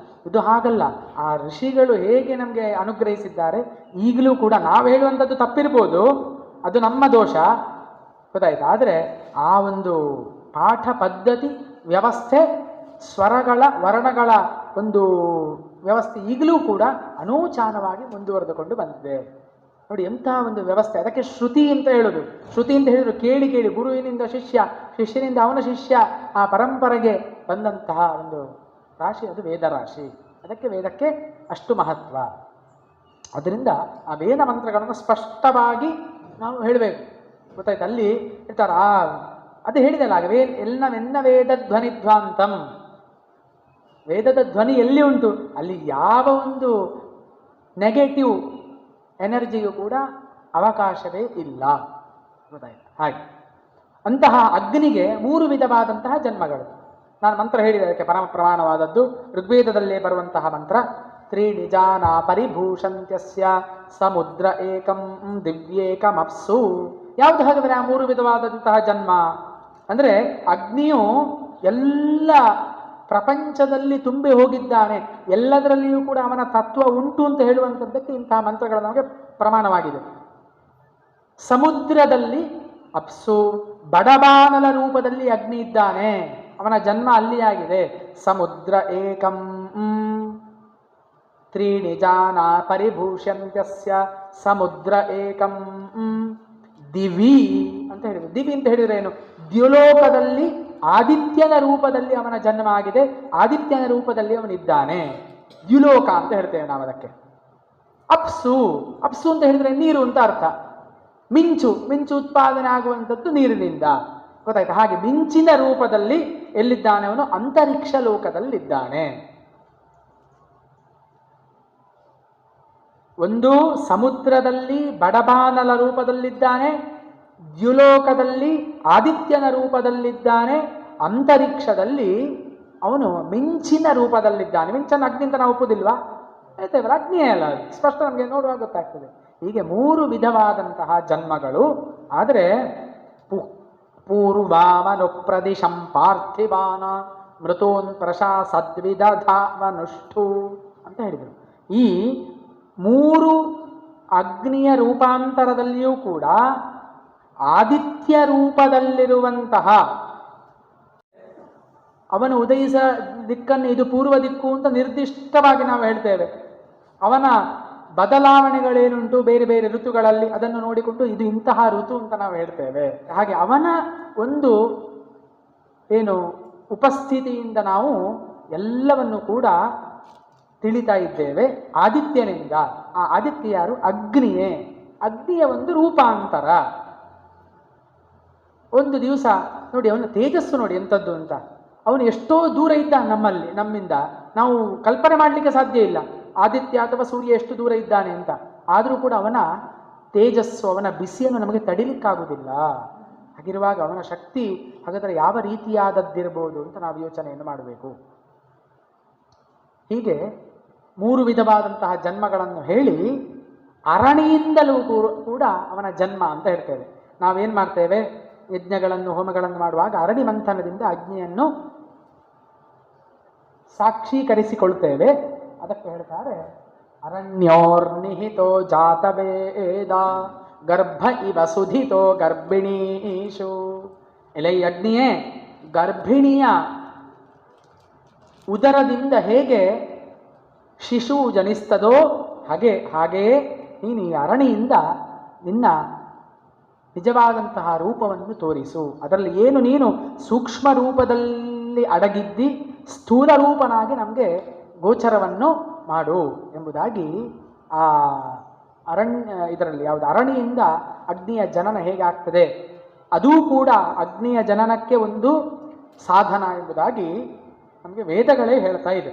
S1: ಇದು ಹಾಗಲ್ಲ. ಆ ಋಷಿಗಳು ಹೇಗೆ ನಮಗೆ ಅನುಗ್ರಹಿಸಿದ್ದಾರೆ, ಈಗಲೂ ಕೂಡ ನಾವು ಹೇಳುವಂಥದ್ದು ತಪ್ಪಿರ್ಬೋದು, ಅದು ನಮ್ಮ ದೋಷ, ಗೊತ್ತಾಯ್ತಾ? ಆದರೆ ಆ ಒಂದು ಪಾಠ ಪದ್ಧತಿ ವ್ಯವಸ್ಥೆ, ಸ್ವರಗಳ ವರ್ಣಗಳ ಒಂದು ವ್ಯವಸ್ಥೆ ಈಗಲೂ ಕೂಡ ಅನೂಚಾನವಾಗಿ ಮುಂದುವರೆದುಕೊಂಡು ಬಂದಿದೆ. ನೋಡಿ ಎಂಥ ಒಂದು ವ್ಯವಸ್ಥೆ. ಅದಕ್ಕೆ ಶ್ರುತಿ ಅಂತ ಹೇಳೋದು. ಶ್ರುತಿ ಅಂತ ಹೇಳಿದ್ರು ಕೇಳಿ ಕೇಳಿ, ಗುರುವಿನಿಂದ ಶಿಷ್ಯ, ಶಿಷ್ಯನಿಂದ ಅವನ ಶಿಷ್ಯ, ಆ ಪರಂಪರೆಗೆ ಬಂದಂತಹ ಒಂದು ರಾಶಿ ಅದು ವೇದ ರಾಶಿ. ಅದಕ್ಕೆ ವೇದಕ್ಕೆ ಅಷ್ಟು ಮಹತ್ವ. ಅದರಿಂದ ಆ ವೇದ ಮಂತ್ರಗಳನ್ನು ಸ್ಪಷ್ಟವಾಗಿ ನಾವು ಹೇಳಬೇಕು, ಗೊತ್ತಾಯ್ತು? ಅಲ್ಲಿ ಹೇಳ್ತಾರ, ಅದು ಹೇಳಿದಲ್ಲ ಆಗ, ಎನ್ನ ವೇದ ಧ್ವನಿಧ್ವಾಂತಂ, ವೇದದ ಧ್ವನಿ ಎಲ್ಲಿ ಉಂಟು ಅಲ್ಲಿ ಯಾವ ಒಂದು ನೆಗೆಟಿವ್ ಎನರ್ಜಿಗೂ ಕೂಡ ಅವಕಾಶವೇ ಇಲ್ಲ, ಗೊತ್ತಾಯ್ತು? ಹಾಗೆ ಅಂತಹ ಅಗ್ನಿಗೆ 3 ವಿಧವಾದಂತಹ ಜನ್ಮಗಳು. ನಾನು ಮಂತ್ರ ಹೇಳಿದೆ, ಅದಕ್ಕೆ ಪರಮ ಪ್ರಮಾಣವಾದದ್ದು ಋಗ್ವೇದದಲ್ಲೇ ಬರುವಂತಹ ಮಂತ್ರ. ತ್ರೀಣಿ ಜಾನ ಪರಿಭೂಷಂತ್ಯಸ್ಯ ಸಮುದ್ರ ಏಕಂ ದಿವ್ಯೇಕಮಪ್ಸು. ಯಾವುದು ಹಾಗಾದರೆ ಆ 3 ವಿಧವಾದಂತಹ ಜನ್ಮ? ಅಂದರೆ ಅಗ್ನಿಯು ಎಲ್ಲ ಪ್ರಪಂಚದಲ್ಲಿ ತುಂಬಿ ಹೋಗಿದ್ದಾನೆ, ಎಲ್ಲದರಲ್ಲಿಯೂ ಕೂಡ ಅವನ ತತ್ವ ಉಂಟು ಅಂತ ಹೇಳುವಂಥದ್ದಕ್ಕೆ ಇಂತಹ ಮಂತ್ರಗಳು ನಮಗೆ ಪ್ರಮಾಣವಾಗಿದೆ. ಸಮುದ್ರದಲ್ಲಿ ಅಪ್ಸು, ಬಡಬಾನಲ ರೂಪದಲ್ಲಿ ಅಗ್ನಿ ಇದ್ದಾನೆ, ಅವನ ಜನ್ಮ ಅಲ್ಲಿ ಆಗಿದೆ. ಸಮುದ್ರ ಏಕಂ ತ್ರೀಣಿ ಜಾನ ಪರಿಭೂಷಂತ್ಯಸ್ಯ ಸಮುದ್ರ ಏಕಂ ದಿವಿ ಅಂತ ಹೇಳಿದ್ರು. ದಿವಿ ಅಂತ ಹೇಳಿದ್ರೆ ಏನು? ದ್ಯುಲೋಕದಲ್ಲಿ ಆದಿತ್ಯನ ರೂಪದಲ್ಲಿ ಅವನ ಜನ್ಮ ಆಗಿದೆ, ಆದಿತ್ಯನ ರೂಪದಲ್ಲಿ ಅವನಿದ್ದಾನೆ, ದ್ಯುಲೋಕ ಅಂತ ಹೇಳ್ತೇವೆ ನಾವು ಅದಕ್ಕೆ. ಅಪ್ಸು, ಅಪ್ಸು ಅಂತ ಹೇಳಿದ್ರೆ ನೀರು ಅಂತ ಅರ್ಥ. ಮಿಂಚು, ಮಿಂಚು ಉತ್ಪಾದನೆ ಆಗುವಂಥದ್ದು ನೀರಿನಿಂದ, ಗೊತ್ತಾಯ್ತು? ಹಾಗೆ ಮಿಂಚಿನ ರೂಪದಲ್ಲಿ ಎಲ್ಲಿದ್ದಾನೆ ಅವನು? ಅಂತರಿಕ್ಷ ಲೋಕದಲ್ಲಿದ್ದಾನೆ. ಒಂದು ಸಮುದ್ರದಲ್ಲಿ ಬಡಬಾನಲ ರೂಪದಲ್ಲಿದ್ದಾನೆ, ದ್ಯುಲೋಕದಲ್ಲಿ ಆದಿತ್ಯನ ರೂಪದಲ್ಲಿದ್ದಾನೆ, ಅಂತರಿಕ್ಷದಲ್ಲಿ ಅವನು ಮಿಂಚಿನ ರೂಪದಲ್ಲಿದ್ದಾನೆ. ಮಿಂಚನ್ನು ಅಗ್ನಿ ಅಂತ ನಾವು ಒಪ್ಪುದಿಲ್ವಾ? ಹೇಳ್ತೇವಲ್ಲ, ಅಗ್ನಿಯೇ ಅಲ್ಲ, ಸ್ಪಷ್ಟ ನಮಗೆ ನೋಡುವಾಗ ಗೊತ್ತಾಗ್ತದೆ. ಹೀಗೆ 3 ವಿಧವಾದಂತಹ ಜನ್ಮಗಳು. ಆದರೆ ಪೂರ್ವಾಮನು ಪ್ರದಿಶಂ ಪಾರ್ಥಿವಾನ ಮೃತೋನ್ ಪ್ರಶಾ ಸದ್ವಿಧಾವನುಷ್ಠು ಅಂತ ಹೇಳಿದರು. ಈ 3 ಅಗ್ನಿಯ ರೂಪಾಂತರದಲ್ಲಿಯೂ ಕೂಡ ಆದಿತ್ಯ ರೂಪದಲ್ಲಿರುವಂತಹ ಅವನು ಉದಯಿಸ ದಿಕ್ಕನ್ನು ಇದು ಪೂರ್ವ ದಿಕ್ಕು ಅಂತ ನಿರ್ದಿಷ್ಟವಾಗಿ ನಾವು ಹೇಳ್ತೇವೆ. ಅವನ ಬದಲಾವಣೆಗಳೇನುಂಟು ಬೇರೆ ಬೇರೆ ಋತುಗಳಲ್ಲಿ ಅದನ್ನು ನೋಡಿಕೊಂಡು ಇದು ಇಂತಹ ಋತು ಅಂತ ನಾವು ಹೇಳ್ತೇವೆ. ಹಾಗೆ ಅವನ ಒಂದು ಏನು ಉಪಸ್ಥಿತಿಯಿಂದ ನಾವು ಎಲ್ಲವನ್ನು ಕೂಡ ತಿಳಿತಾ ಇದ್ದೇವೆ ಆದಿತ್ಯನಿಂದ. ಆ ಆದಿತ್ಯ ಯಾರು? ಅಗ್ನಿಯೇ. ಅಗ್ನಿಯ ಒಂದು ರೂಪಾಂತರ. ಒಂದು ದಿವಸ ನೋಡಿ, ಅವನ ತೇಜಸ್ಸು ನೋಡಿ ಎಂಥದ್ದು ಅಂತ. ಅವನು ಎಷ್ಟೋ ದೂರ ಇದ್ದ ನಮ್ಮಿಂದ ನಾವು ಕಲ್ಪನೆ ಮಾಡಲಿಕ್ಕೆ ಸಾಧ್ಯ ಇಲ್ಲ, ಆದಿತ್ಯ ಅಥವಾ ಸೂರ್ಯ ಎಷ್ಟು ದೂರ ಇದ್ದಾನೆ ಅಂತ. ಆದರೂ ಕೂಡ ಅವನ ತೇಜಸ್ಸು, ಅವನ ಬಿಸಿಯನ್ನು ನಮಗೆ ತಡಿಲಿಕ್ಕಾಗುವುದಿಲ್ಲ. ಹಾಗಿರುವಾಗ ಅವನ ಶಕ್ತಿ ಹಾಗಾದರೆ ಯಾವ ರೀತಿಯಾದದ್ದಿರ್ಬೋದು ಅಂತ ನಾವು ಯೋಚನೆಯನ್ನು ಮಾಡಬೇಕು. ಹೀಗೆ 3 ವಿಧವಾದಂತಹ ಜನ್ಮಗಳನ್ನು ಹೇಳಿ ಅರಣಿಯಿಂದಲೂ ಕೂಡ ಅವನ ಜನ್ಮ ಅಂತ ಹೇಳ್ತೇವೆ. ನಾವೇನು ಮಾಡ್ತೇವೆ? ಯಜ್ಞಗಳನ್ನು ಹೋಮಗಳನ್ನು ಮಾಡುವಾಗ ಅರಣಿ ಮಂಥನದಿಂದ ಅಗ್ನಿಯನ್ನು ಸಾಕ್ಷೀಕರಿಸಿಕೊಳ್ತೇವೆ. ಅದಕ್ಕೆ ಹೇಳ್ತಾರೆ, ಅರಣ್ಯೋರ್ನಿಹಿತೋ ಜಾತವೇದ ಗರ್ಭ ಇವ ಸುಧಿತೋ ಗರ್ಭಿಣೀಷು. ಎಲೆ ಅಗ್ನಿಯೇ, ಗರ್ಭಿಣಿಯ ಉದರದಿಂದ ಹೇಗೆ ಶಿಶು ಜನಿಸ್ತದೋ ಹಾಗೆಯೇ ನೀನು ಈ ಅರಣಿಯಿಂದ ನಿನ್ನ ನಿಜವಾದಂತಹ ರೂಪವನ್ನು ತೋರಿಸು. ಅದರಲ್ಲಿ ಏನು ನೀನು ಸೂಕ್ಷ್ಮ ರೂಪದಲ್ಲಿ ಅಡಗಿದ್ದಿ ಸ್ಥೂಲ ರೂಪನಾಗಿ ನಮಗೆ ಗೋಚರವನ್ನು ಮಾಡು ಎಂಬುದಾಗಿ ಆ ಇದರಲ್ಲಿ ಯಾವುದು ಅರಣಿಯಿಂದ ಅಗ್ನಿಯ ಜನನ ಹೇಗಾಗ್ತದೆ ಅದೂ ಕೂಡ ಅಗ್ನಿಯ ಜನನಕ್ಕೆ ಒಂದು ಸಾಧನ ಎಂಬುದಾಗಿ ನಮಗೆ ವೇದಗಳೇ ಹೇಳ್ತಾ ಇದೆ.